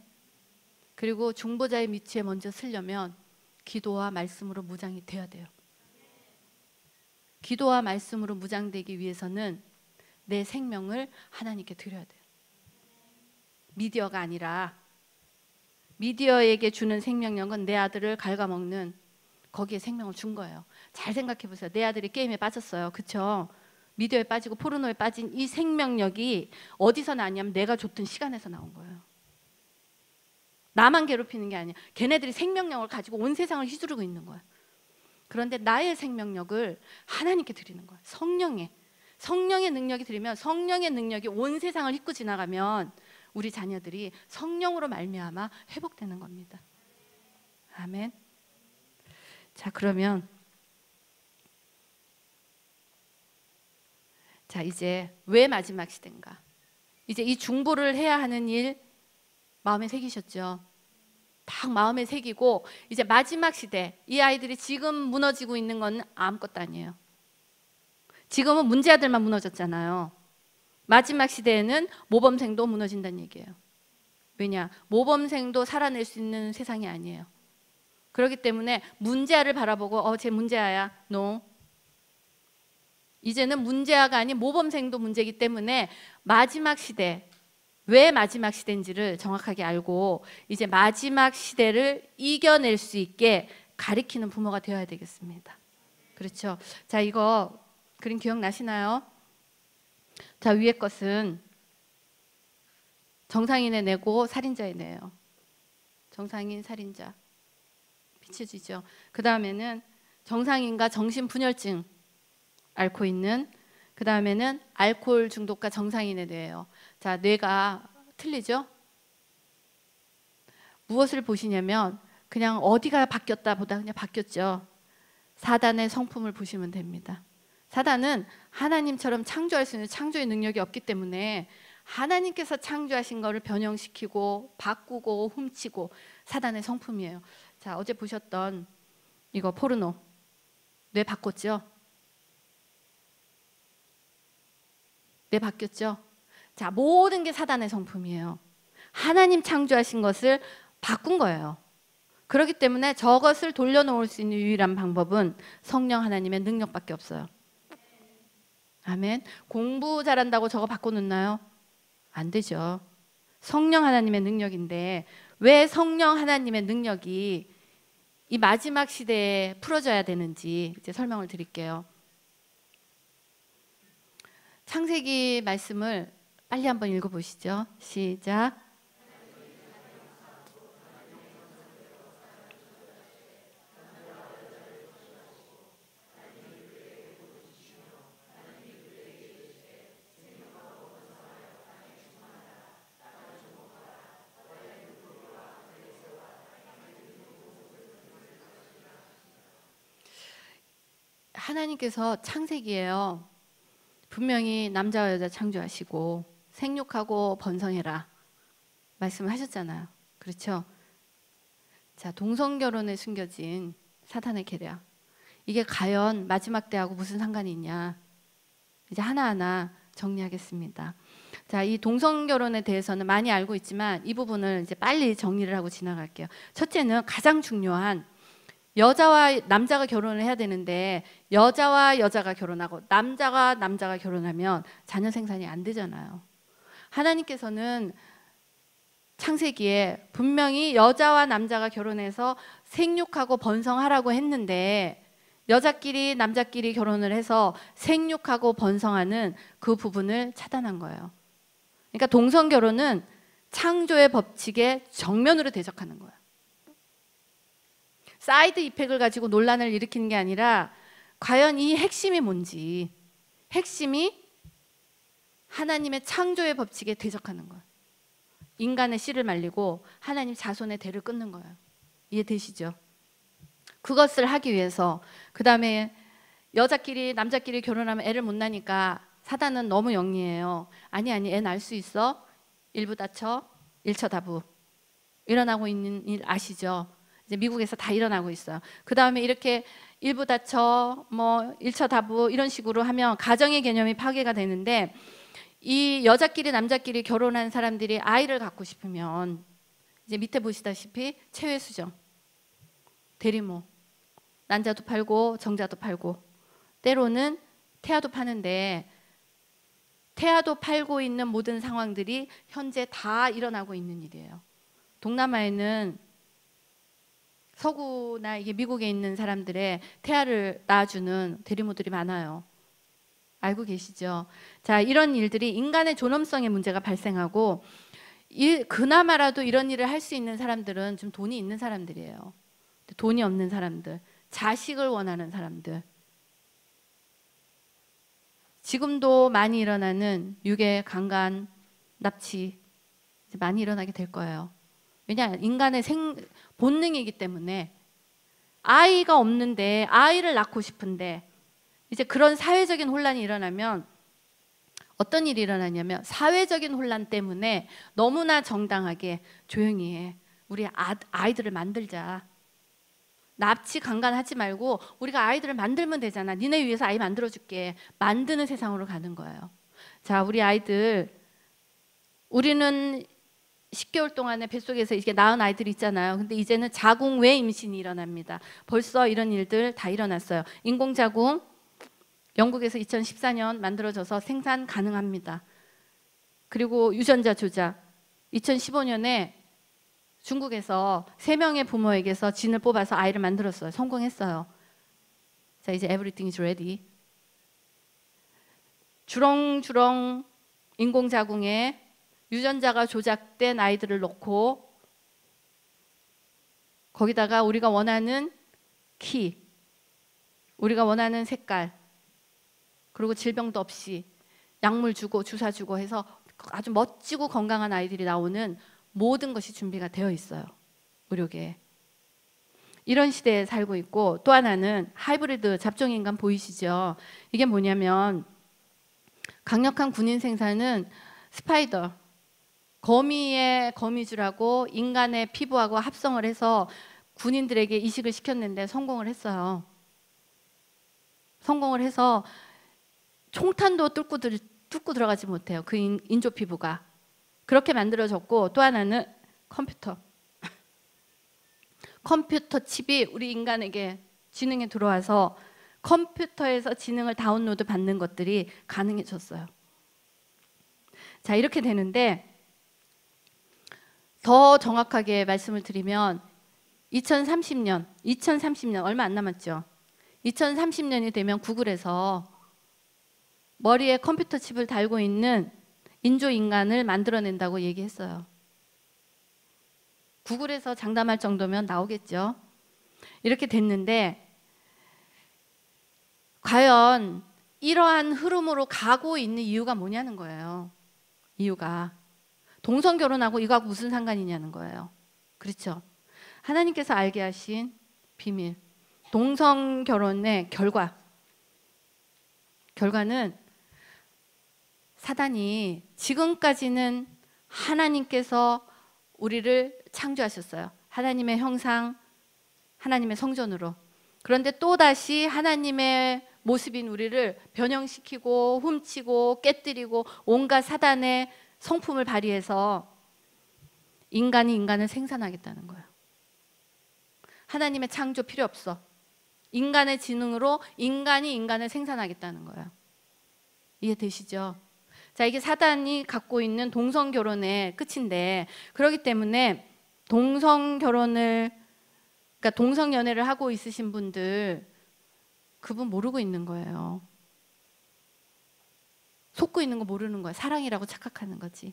Speaker 1: 그리고 중보자의 위치에 먼저 쓰려면 기도와 말씀으로 무장이 되어야 돼요. 기도와 말씀으로 무장되기 위해서는 내 생명을 하나님께 드려야 돼요. 미디어가 아니라, 미디어에게 주는 생명력은 내 아들을 갉아먹는, 거기에 생명을 준 거예요. 잘 생각해 보세요. 내 아들이 게임에 빠졌어요. 그렇죠? 미디어에 빠지고 포르노에 빠진 이 생명력이 어디서 나왔냐면 내가 줬던 시간에서 나온 거예요. 나만 괴롭히는 게 아니야. 걔네들이 생명력을 가지고 온 세상을 휘두르고 있는 거야. 그런데 나의 생명력을 하나님께 드리는 거야. 성령의 능력이 들이면, 성령의 능력이 온 세상을 휩고 지나가면 우리 자녀들이 성령으로 말미암아 회복되는 겁니다. 아멘. 자, 그러면 자, 이제 왜 마지막 시대인가? 이제 이 중보를 해야 하는 일 마음에 새기셨죠? 딱 마음에 새기고, 이제 마지막 시대, 이 아이들이 지금 무너지고 있는 건 아무것도 아니에요. 지금은 문제아들만 무너졌잖아요. 마지막 시대에는 모범생도 무너진다는 얘기예요. 왜냐? 모범생도 살아낼 수 있는 세상이 아니에요. 그렇기 때문에 문제아를 바라보고 쟤 문제아야. No. 이제는 문제아가 아닌 모범생도 문제이기 때문에 마지막 시대, 왜 마지막 시대인지를 정확하게 알고 이제 마지막 시대를 이겨낼 수 있게 가리키는 부모가 되어야 되겠습니다. 그렇죠? 자, 이거 그림 기억나시나요? 자, 위에 것은 정상인의 뇌고 살인자의 뇌예요. 정상인, 살인자. 비춰지죠? 그 다음에는 정상인과 정신분열증 앓고 있는, 그 다음에는 알코올 중독과 정상인의 뇌예요. 자, 뇌가 틀리죠? 무엇을 보시냐면 그냥 어디가 바뀌었다 보다 그냥 바뀌었죠. 사단의 성품을 보시면 됩니다. 사단은 하나님처럼 창조할 수 있는 창조의 능력이 없기 때문에 하나님께서 창조하신 거를 변형시키고 바꾸고 훔치고 사단의 성품이에요. 자, 어제 보셨던 이거 포르노 뇌 바꿨죠? 뇌 바뀌었죠? 자, 모든 게 사단의 성품이에요. 하나님 창조하신 것을 바꾼 거예요. 그렇기 때문에 저것을 돌려놓을 수 있는 유일한 방법은 성령 하나님의 능력밖에 없어요. 아멘. 공부 잘한다고 저거 바꿔놓나요? 안 되죠. 성령 하나님의 능력인데 왜 성령 하나님의 능력이 이 마지막 시대에 풀어져야 되는지 이제 설명을 드릴게요. 창세기 말씀을 빨리 한번 읽어보시죠. 시작. 하나님께서 창세기에요. 분명히 남자와 여자 창조하시고 생육하고 번성해라 말씀을 하셨잖아요. 그렇죠? 자, 동성결혼에 숨겨진 사탄의 계략. 이게 과연 마지막 때하고 무슨 상관이 있냐? 이제 하나하나 정리하겠습니다. 자, 이 동성결혼에 대해서는 많이 알고 있지만 이 부분을 이제 빨리 정리를 하고 지나갈게요. 첫째는 가장 중요한 여자와 남자가 결혼을 해야 되는데 여자와 여자가 결혼하고 남자가 남자가 결혼하면 자녀 생산이 안 되잖아요. 하나님께서는 창세기에 분명히 여자와 남자가 결혼해서 생육하고 번성하라고 했는데 여자끼리 남자끼리 결혼을 해서 생육하고 번성하는 그 부분을 차단한 거예요. 그러니까 동성결혼은 창조의 법칙에 정면으로 대적하는 거예요. 사이드 이펙을 가지고 논란을 일으키는 게 아니라 과연 이 핵심이 뭔지, 핵심이 하나님의 창조의 법칙에 대적하는 거예요. 인간의 씨를 말리고 하나님 자손의 대를 끊는 거예요. 이해되시죠? 그것을 하기 위해서 그 다음에 여자끼리 남자끼리 결혼하면 애를 못 낳으니까 사단은 너무 영리해요. 아니 애 낳을 수 있어? 일부 다처, 일처 다부. 일어나고 있는 일 아시죠? 이제 미국에서 다 일어나고 있어요. 그 다음에 이렇게 일부 다처, 뭐 일처 다부 이런 식으로 하면 가정의 개념이 파괴가 되는데 이 여자끼리 남자끼리 결혼한 사람들이 아이를 갖고 싶으면 이제 밑에 보시다시피 체외 수정, 대리모, 난자도 팔고 정자도 팔고 때로는 태아도 파는데 태아도 팔고 있는 모든 상황들이 현재 다 일어나고 있는 일이에요. 동남아에는 서구나 이게 미국에 있는 사람들의 태아를 낳아주는 대리모들이 많아요. 알고 계시죠? 자, 이런 일들이 인간의 존엄성의 문제가 발생하고 그나마라도 이런 일을 할 수 있는 사람들은 좀 돈이 있는 사람들이에요. 돈이 없는 사람들, 자식을 원하는 사람들. 지금도 많이 일어나는 유괴, 강간, 납치 이제 많이 일어나게 될 거예요. 왜냐? 인간의 본능이기 때문에 아이가 없는데 아이를 낳고 싶은데 이제 그런 사회적인 혼란이 일어나면 어떤 일이 일어나냐면 사회적인 혼란 때문에 너무나 정당하게 조용히 해. 우리 아이들을 만들자. 납치 강간하지 말고 우리가 아이들을 만들면 되잖아. 니네 위해서 아이 만들어줄게. 만드는 세상으로 가는 거예요. 자, 우리 아이들 우리는 10개월 동안에 뱃속에서 이렇게 낳은 아이들이 있잖아요. 근데 이제는 자궁 외 임신이 일어납니다. 벌써 이런 일들 다 일어났어요. 인공자궁 영국에서 2014년 만들어져서 생산 가능합니다. 그리고 유전자 조작 2015년에 중국에서 3명의 부모에게서 진을 뽑아서 아이를 만들었어요. 성공했어요. 자, 이제 everything is ready. 주렁주렁 인공자궁에 유전자가 조작된 아이들을 놓고 거기다가 우리가 원하는 키, 우리가 원하는 색깔, 그리고 질병도 없이 약물 주고 주사 주고 해서 아주 멋지고 건강한 아이들이 나오는 모든 것이 준비가 되어 있어요. 의료계에. 이런 시대에 살고 있고 또 하나는 하이브리드 잡종인간 보이시죠? 이게 뭐냐면 강력한 군인 생산은 스파이더, 거미의 거미줄하고 인간의 피부하고 합성을 해서 군인들에게 이식을 시켰는데 성공을 했어요. 성공을 해서 총탄도 뚫고 들어가지 못해요. 그 인조 피부가. 그렇게 만들어졌고, 또 하나는 컴퓨터. 컴퓨터 칩이 우리 인간에게 지능에 들어와서 컴퓨터에서 지능을 다운로드 받는 것들이 가능해졌어요. 자, 이렇게 되는데 더 정확하게 말씀을 드리면 2030년 얼마 안 남았죠. 2030년이 되면 구글에서 머리에 컴퓨터 칩을 달고 있는 인조인간을 만들어낸다고 얘기했어요. 구글에서 장담할 정도면 나오겠죠. 이렇게 됐는데 과연 이러한 흐름으로 가고 있는 이유가 뭐냐는 거예요. 이유가 동성 결혼하고 이거하고 무슨 상관이냐는 거예요. 그렇죠? 하나님께서 알게 하신 비밀, 동성 결혼의 결과는 사단이 지금까지는 하나님께서 우리를 창조하셨어요. 하나님의 형상, 하나님의 성전으로. 그런데 또다시 하나님의 모습인 우리를 변형시키고 훔치고 깨뜨리고 온갖 사단의 성품을 발휘해서 인간이 인간을 생산하겠다는 거예요. 하나님의 창조 필요 없어. 인간의 지능으로 인간이 인간을 생산하겠다는 거예요. 이해되시죠? 자, 이게 사단이 갖고 있는 동성 결혼의 끝인데, 그렇기 때문에 동성 결혼을, 그러니까 동성 연애를 하고 있으신 분들, 그분 모르고 있는 거예요. 속고 있는 거 모르는 거예요. 사랑이라고 착각하는 거지.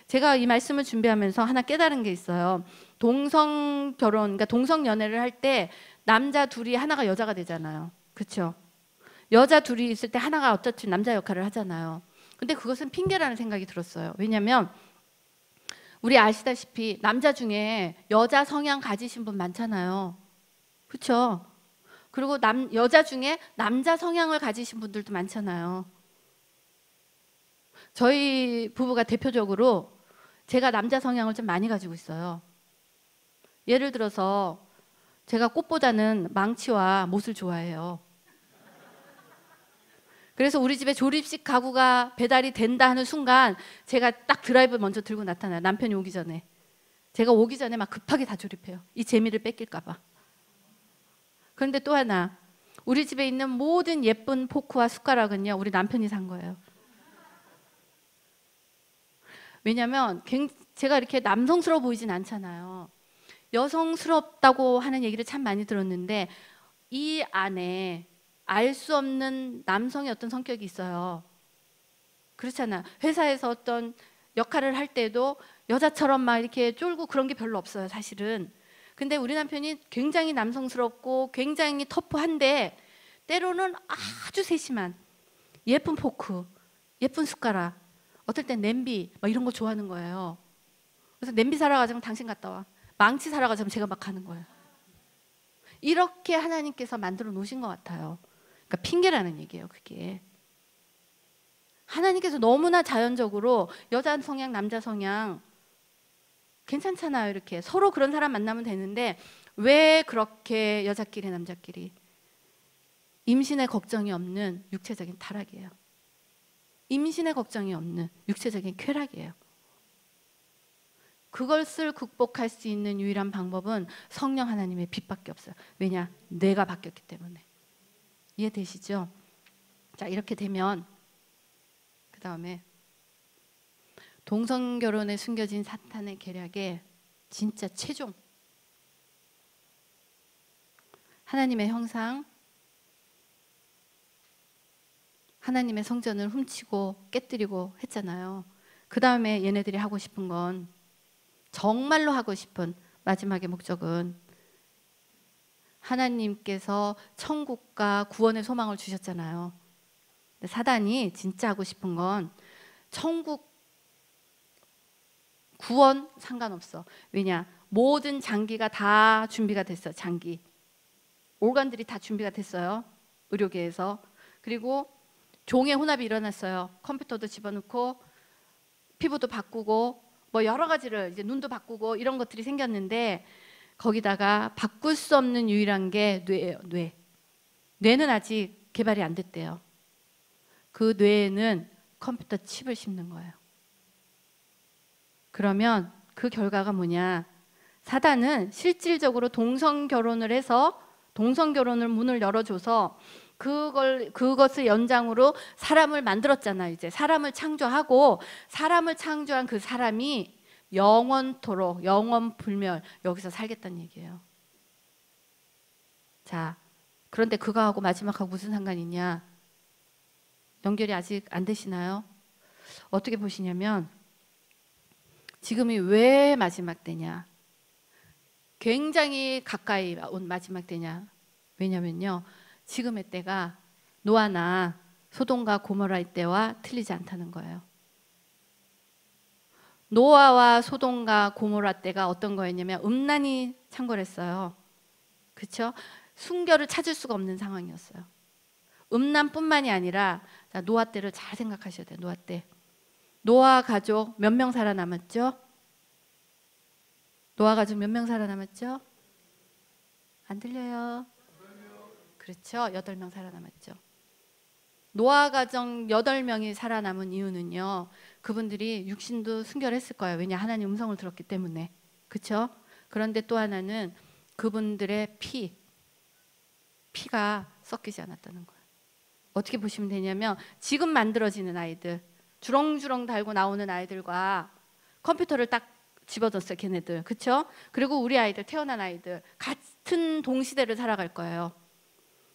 Speaker 1: 제가 이 말씀을 준비하면서 하나 깨달은 게 있어요. 동성 결혼, 그러니까 동성 연애를 할 때 남자 둘이 하나가 여자가 되잖아요. 그렇죠? 여자 둘이 있을 때 하나가 어차피 남자 역할을 하잖아요. 근데 그것은 핑계라는 생각이 들었어요. 왜냐하면 우리 아시다시피 남자 중에 여자 성향 가지신 분 많잖아요. 그렇죠? 그리고 여자 중에 남자 성향을 가지신 분들도 많잖아요. 저희 부부가 대표적으로 제가 남자 성향을 좀 많이 가지고 있어요. 예를 들어서 제가 꽃보다는 망치와 못을 좋아해요. 그래서 우리 집에 조립식 가구가 배달이 된다 하는 순간 제가 딱 드라이브 먼저 들고 나타나요. 남편이 오기 전에. 제가 오기 전에 막 급하게 다 조립해요. 이 재미를 뺏길까 봐. 그런데 또 하나, 우리 집에 있는 모든 예쁜 포크와 숟가락은요, 우리 남편이 산 거예요. 왜냐면 제가 이렇게 남성스러워 보이진 않잖아요. 여성스럽다고 하는 얘기를 참 많이 들었는데 이 안에 알 수 없는 남성의 어떤 성격이 있어요. 그렇잖아. 회사에서 어떤 역할을 할 때도 여자처럼 막 이렇게 쫄고 그런 게 별로 없어요, 사실은. 근데 우리 남편이 굉장히 남성스럽고 굉장히 터프한데 때로는 아주 세심한 예쁜 포크, 예쁜 숟가락, 어떨 땐 냄비 막 이런 거 좋아하는 거예요. 그래서 냄비 사러 가자면 당신 갔다 와. 망치 사러 가자면 제가 막 가는 거예요. 이렇게 하나님께서 만들어 놓으신 것 같아요. 그러니까 핑계라는 얘기예요, 그게. 하나님께서 너무나 자연적으로 여자 성향, 남자 성향 괜찮잖아요. 이렇게 서로 그런 사람 만나면 되는데 왜 그렇게 여자끼리 남자끼리 임신에 걱정이 없는 육체적인 타락이에요. 임신에 걱정이 없는 육체적인 쾌락이에요. 그것을 극복할 수 있는 유일한 방법은 성령 하나님의 빛밖에 없어요. 왜냐? 내가 바뀌었기 때문에. 이해되시죠? 자, 이렇게 되면 그 다음에 동성결혼에 숨겨진 사탄의 계략의 진짜 최종, 하나님의 형상, 하나님의 성전을 훔치고 깨뜨리고 했잖아요. 그 다음에 얘네들이 하고 싶은 건, 정말로 하고 싶은 마지막의 목적은 하나님께서 천국과 구원의 소망을 주셨잖아요. 근데 사단이 진짜 하고 싶은 건 천국, 구원 상관없어. 왜냐? 모든 장기가 다 준비가 됐어요. 장기, 올간들이 다 준비가 됐어요. 의료계에서. 그리고 종의 혼합이 일어났어요. 컴퓨터도 집어넣고 피부도 바꾸고 뭐 여러 가지를 이제 눈도 바꾸고 이런 것들이 생겼는데 거기다가 바꿀 수 없는 유일한 게 뇌예요. 뇌는 아직 개발이 안 됐대요. 그 뇌에는 컴퓨터 칩을 심는 거예요. 그러면 그 결과가 뭐냐? 사단은 실질적으로 동성 결혼을 해서 동성 결혼을 문을 열어줘서 그것을 연장으로 사람을 만들었잖아요. 이제 사람을 창조하고 사람을 창조한 그 사람이 영원토록 영원불멸 여기서 살겠다는 얘기예요. 자, 그런데 그거하고 마지막하고 무슨 상관이 있냐? 연결이 아직 안 되시나요? 어떻게 보시냐면 지금이 왜 마지막 때냐? 굉장히 가까이 온 마지막 때냐? 왜냐면요, 지금의 때가 노아나 소돔과 고모라의 때와 틀리지 않다는 거예요. 노아와 소돔과 고모라 때가 어떤 거였냐면 음란이 창궐했어요. 그렇죠? 순결을 찾을 수가 없는 상황이었어요. 음란뿐만이 아니라 자, 노아 때를 잘 생각하셔야 돼요. 노아 때. 노아 가족 몇 명 살아남았죠? 노아 가족 몇 명 살아남았죠? 안 들려요? 그렇죠. 8명 살아남았죠. 노아 가정 8명이 살아남은 이유는요. 그분들이 육신도 순결했을 거예요. 왜냐? 하나님 음성을 들었기 때문에. 그렇죠? 그런데 또 하나는 그분들의 피가 섞이지 않았다는 거예요. 어떻게 보시면 되냐면 지금 만들어지는 아이들, 주렁주렁 달고 나오는 아이들과 컴퓨터를 딱 집어줬어요. 걔네들. 그렇죠? 그리고 우리 아이들, 태어난 아이들 같은 동시대를 살아갈 거예요.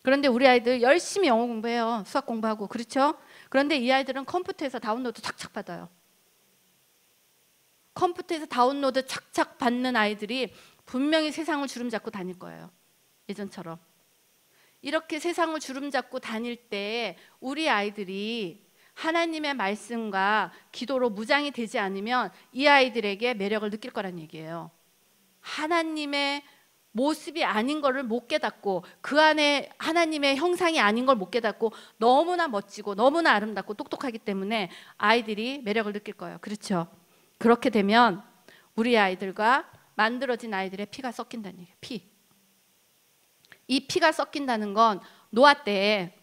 Speaker 1: 그런데 우리 아이들 열심히 영어 공부해요. 수학 공부하고. 그렇죠? 그런데 이 아이들은 컴퓨터에서 다운로드 착착 받아요. 컴퓨터에서 다운로드 착착 받는 아이들이 분명히 세상을 주름잡고 다닐 거예요. 예전처럼. 이렇게 세상을 주름잡고 다닐 때 우리 아이들이 하나님의 말씀과 기도로 무장이 되지 않으면 이 아이들에게 매력을 느낄 거란 얘기예요. 하나님의 모습이 아닌 것을 못 깨닫고 그 안에 하나님의 형상이 아닌 걸 못 깨닫고 너무나 멋지고 너무나 아름답고 똑똑하기 때문에 아이들이 매력을 느낄 거예요. 그렇죠? 그렇게 되면 우리 아이들과 만들어진 아이들의 피가 섞인다는 얘기예요. 이 피가 섞인다는 건 노아 때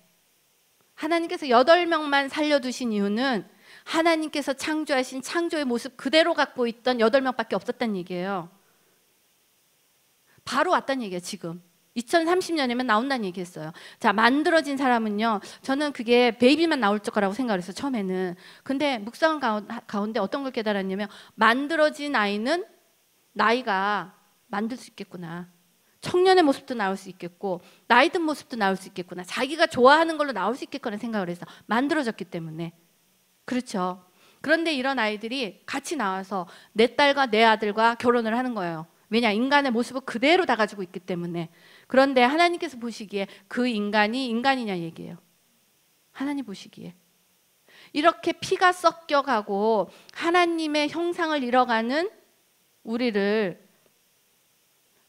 Speaker 1: 하나님께서 8명만 살려두신 이유는 하나님께서 창조하신 창조의 모습 그대로 갖고 있던 8명밖에 없었다는 얘기예요. 바로 왔다는 얘기예요. 지금 2030년이면 나온다는 얘기했어요. 자, 만들어진 사람은요, 저는 그게 베이비만 나올 거라고 생각을 했어요. 처음에는. 근데 묵상 가운데 어떤 걸 깨달았냐면 만들어진 아이는 나이가 만들 수 있겠구나. 청년의 모습도 나올 수 있겠고 나이 든 모습도 나올 수 있겠구나. 자기가 좋아하는 걸로 나올 수 있겠구나 생각을 해서 만들어졌기 때문에. 그렇죠. 그런데 이런 아이들이 같이 나와서 내 딸과 내 아들과 결혼을 하는 거예요. 왜냐? 인간의 모습을 그대로 다 가지고 있기 때문에. 그런데 하나님께서 보시기에 그 인간이 인간이냐 얘기예요. 하나님 보시기에. 이렇게 피가 섞여가고 하나님의 형상을 잃어가는 우리를,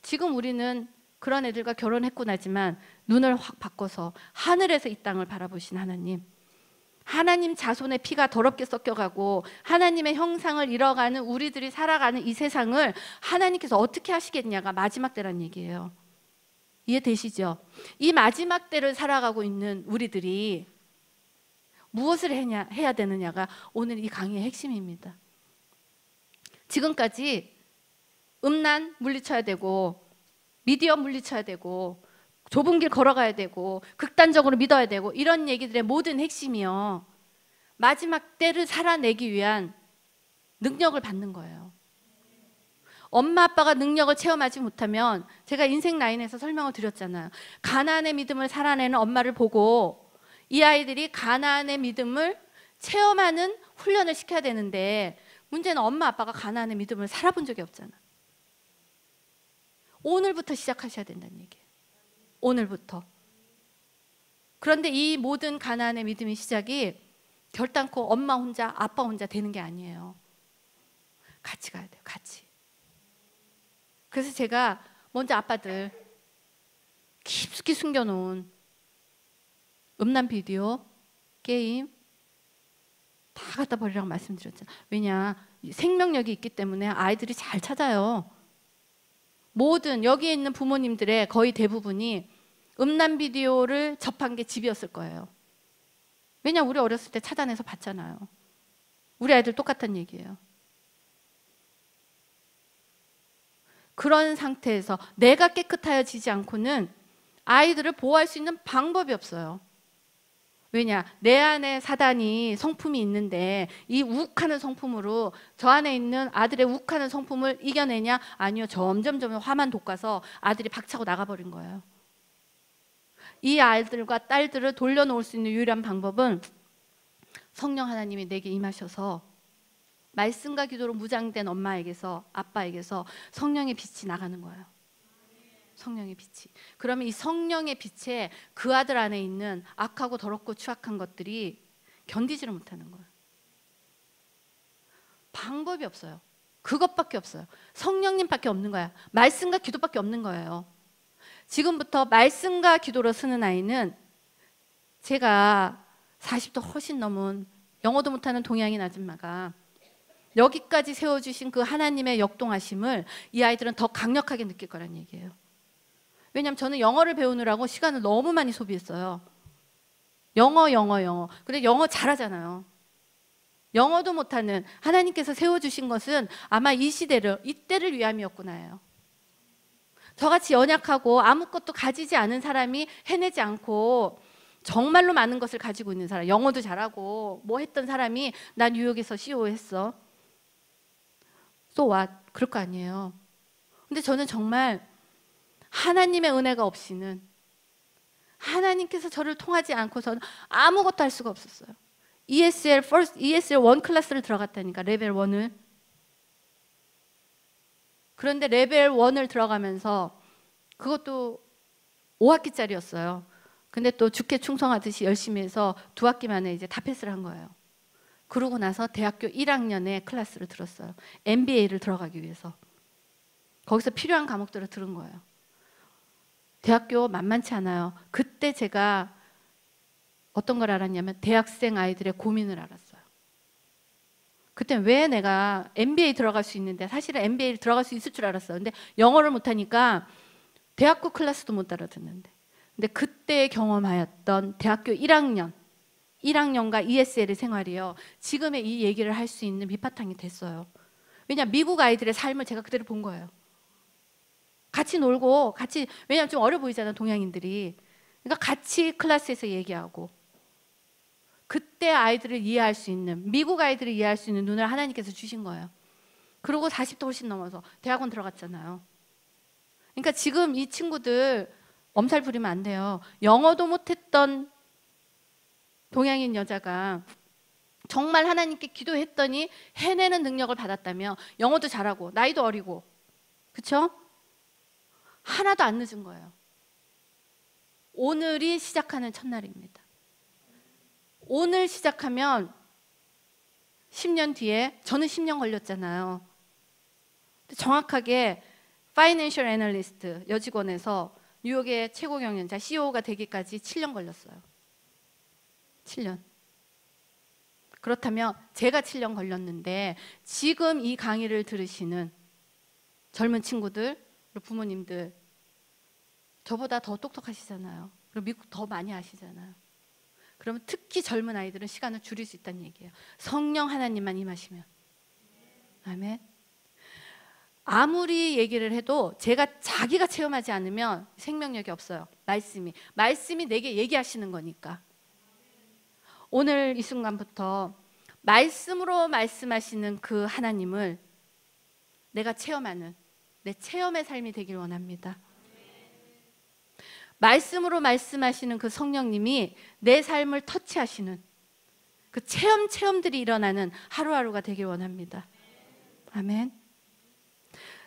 Speaker 1: 지금 우리는 그런 애들과 결혼했구나지만 눈을 확 바꿔서 하늘에서 이 땅을 바라보신 하나님, 하나님 자손의 피가 더럽게 섞여가고 하나님의 형상을 잃어가는 우리들이 살아가는 이 세상을 하나님께서 어떻게 하시겠냐가 마지막 때란 얘기예요. 이해되시죠? 이 마지막 때를 살아가고 있는 우리들이 무엇을 해야 되느냐가 오늘 이 강의의 핵심입니다. 지금까지 음란 물리쳐야 되고 미디어 물리쳐야 되고 좁은 길 걸어가야 되고 극단적으로 믿어야 되고 이런 얘기들의 모든 핵심이요, 마지막 때를 살아내기 위한 능력을 받는 거예요. 엄마 아빠가 능력을 체험하지 못하면, 제가 인생 라인에서 설명을 드렸잖아요. 가나안의 믿음을 살아내는 엄마를 보고 이 아이들이 가나안의 믿음을 체험하는 훈련을 시켜야 되는데 문제는 엄마 아빠가 가나안의 믿음을 살아본 적이 없잖아. 오늘부터 시작하셔야 된다는 얘기예요. 오늘부터. 그런데 이 모든 가나안의 믿음의 시작이 결단코 엄마 혼자 아빠 혼자 되는 게 아니에요. 같이 가야 돼요. 같이. 그래서 제가 먼저 아빠들 깊숙이 숨겨놓은 음란 비디오, 게임 다 갖다 버리라고 말씀드렸잖아요. 왜냐? 생명력이 있기 때문에 아이들이 잘 찾아요. 모든 여기에 있는 부모님들의 거의 대부분이 음란 비디오를 접한 게 집이었을 거예요. 왜냐? 우리 어렸을 때 찾아내서 봤잖아요. 우리 아이들 똑같은 얘기예요. 그런 상태에서 내가 깨끗하여지지 않고는 아이들을 보호할 수 있는 방법이 없어요. 왜냐? 내 안에 사단이 성품이 있는데 이 욱하는 성품으로 저 안에 있는 아들의 욱하는 성품을 이겨내냐? 아니요. 점점 화만 돋가서 아들이 박차고 나가버린 거예요. 이 아이들과 딸들을 돌려놓을 수 있는 유일한 방법은 성령 하나님이 내게 임하셔서 말씀과 기도로 무장된 엄마에게서, 아빠에게서 성령의 빛이 나가는 거예요. 성령의 빛이. 그러면 이 성령의 빛에 그 아들 안에 있는 악하고 더럽고 추악한 것들이 견디지를 못하는 거예요. 방법이 없어요. 그것밖에 없어요. 성령님밖에 없는 거야. 말씀과 기도밖에 없는 거예요. 지금부터 말씀과 기도로 쓰는 아이는 제가 40도 훨씬 넘은 영어도 못하는 동양인 아줌마가 여기까지 세워주신 그 하나님의 역동하심을 이 아이들은 더 강력하게 느낄 거란 얘기예요. 왜냐하면 저는 영어를 배우느라고 시간을 너무 많이 소비했어요. 영어. 근데 영어 잘하잖아요. 영어도 못하는 하나님께서 세워주신 것은 아마 이 시대를, 이때를 위함이었구나요. 저같이 연약하고 아무것도 가지지 않은 사람이 해내지 않고 정말로 많은 것을 가지고 있는 사람, 영어도 잘하고 뭐 했던 사람이 나 뉴욕에서 CEO 했어. So what? 그럴 거 아니에요. 근데 저는 정말 하나님의 은혜가 없이는, 하나님께서 저를 통하지 않고서는 아무것도 할 수가 없었어요. ESL 1 클래스를 들어갔다니까, 레벨 1을. 그런데 레벨 1을 들어가면서 그것도 5학기짜리였어요. 근데 또 주께 충성하듯이 열심히 해서 2학기 만에 이제 다 패스를 한 거예요. 그러고 나서 대학교 1학년에 클래스를 들었어요. MBA를 들어가기 위해서. 거기서 필요한 과목들을 들은 거예요. 대학교 만만치 않아요. 그때 제가 어떤 걸 알았냐면 대학생 아이들의 고민을 알았어요. 그때 왜 내가 MBA 들어갈 수 있는데, 사실은 MBA를 들어갈 수 있을 줄 알았어요. 근데 영어를 못하니까 대학교 클래스도 못 알아듣는데, 근데 그때 경험하였던 대학교 1학년과 ESL의 생활이요, 지금의 이 얘기를 할 수 있는 밑바탕이 됐어요. 왜냐하면 미국 아이들의 삶을 제가 그대로 본 거예요. 같이 놀고 같이, 왜냐하면 좀 어려 보이잖아요, 동양인들이. 그러니까 같이 클래스에서 얘기하고, 그때 아이들을 이해할 수 있는, 미국 아이들을 이해할 수 있는 눈을 하나님께서 주신 거예요. 그리고 40도 훨씬 넘어서 대학원 들어갔잖아요. 그러니까 지금 이 친구들 엄살 부리면 안 돼요. 영어도 못했던 동양인 여자가 정말 하나님께 기도했더니 해내는 능력을 받았다며, 영어도 잘하고 나이도 어리고, 그렇죠? 하나도 안 늦은 거예요. 오늘이 시작하는 첫날입니다. 오늘 시작하면 10년 뒤에, 저는 10년 걸렸잖아요. 정확하게 파이낸셜 애널리스트 여직원에서 뉴욕의 최고 경영자 CEO가 되기까지 7년 걸렸어요. 7년. 그렇다면 제가 7년 걸렸는데 지금 이 강의를 들으시는 젊은 친구들, 부모님들 저보다 더 똑똑하시잖아요. 그리고 미국 더 많이 아시잖아요. 그러면 특히 젊은 아이들은 시간을 줄일 수 있다는 얘기예요. 성령 하나님만 임하시면. 아멘. 아무리 얘기를 해도 자기가 체험하지 않으면 생명력이 없어요. 말씀이 내게 얘기하시는 거니까. 오늘 이 순간부터 말씀으로 말씀하시는 그 하나님을 내가 체험하는 내 체험의 삶이 되길 원합니다. 말씀으로 말씀하시는 그 성령님이 내 삶을 터치하시는 그 체험들이 일어나는 하루하루가 되길 원합니다. 아멘.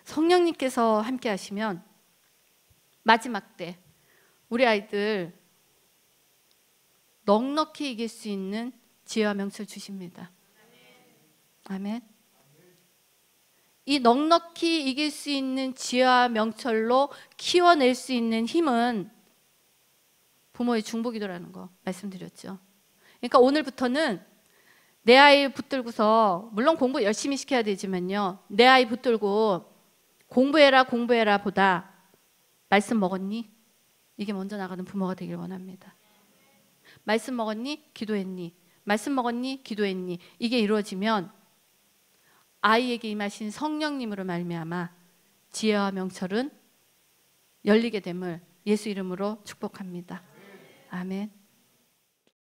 Speaker 1: 성령님께서 함께 하시면 마지막 때 우리 아이들 넉넉히 이길 수 있는 지혜와 명철 주십니다. 아멘. 이 넉넉히 이길 수 있는 지혜와 명철로 키워낼 수 있는 힘은 부모의 중보기도라는 거 말씀드렸죠. 그러니까 오늘부터는 내 아이 붙들고서, 물론 공부 열심히 시켜야 되지만요, 내 아이 붙들고 공부해라 공부해라 보다 말씀 먹었니? 이게 먼저 나가는 부모가 되길 원합니다. 말씀 먹었니? 기도했니? 말씀 먹었니? 기도했니? 이게 이루어지면 아이에게 임하신 성령님으로 말미암아 지혜와 명철은 열리게 됨을 예수 이름으로 축복합니다. 아멘.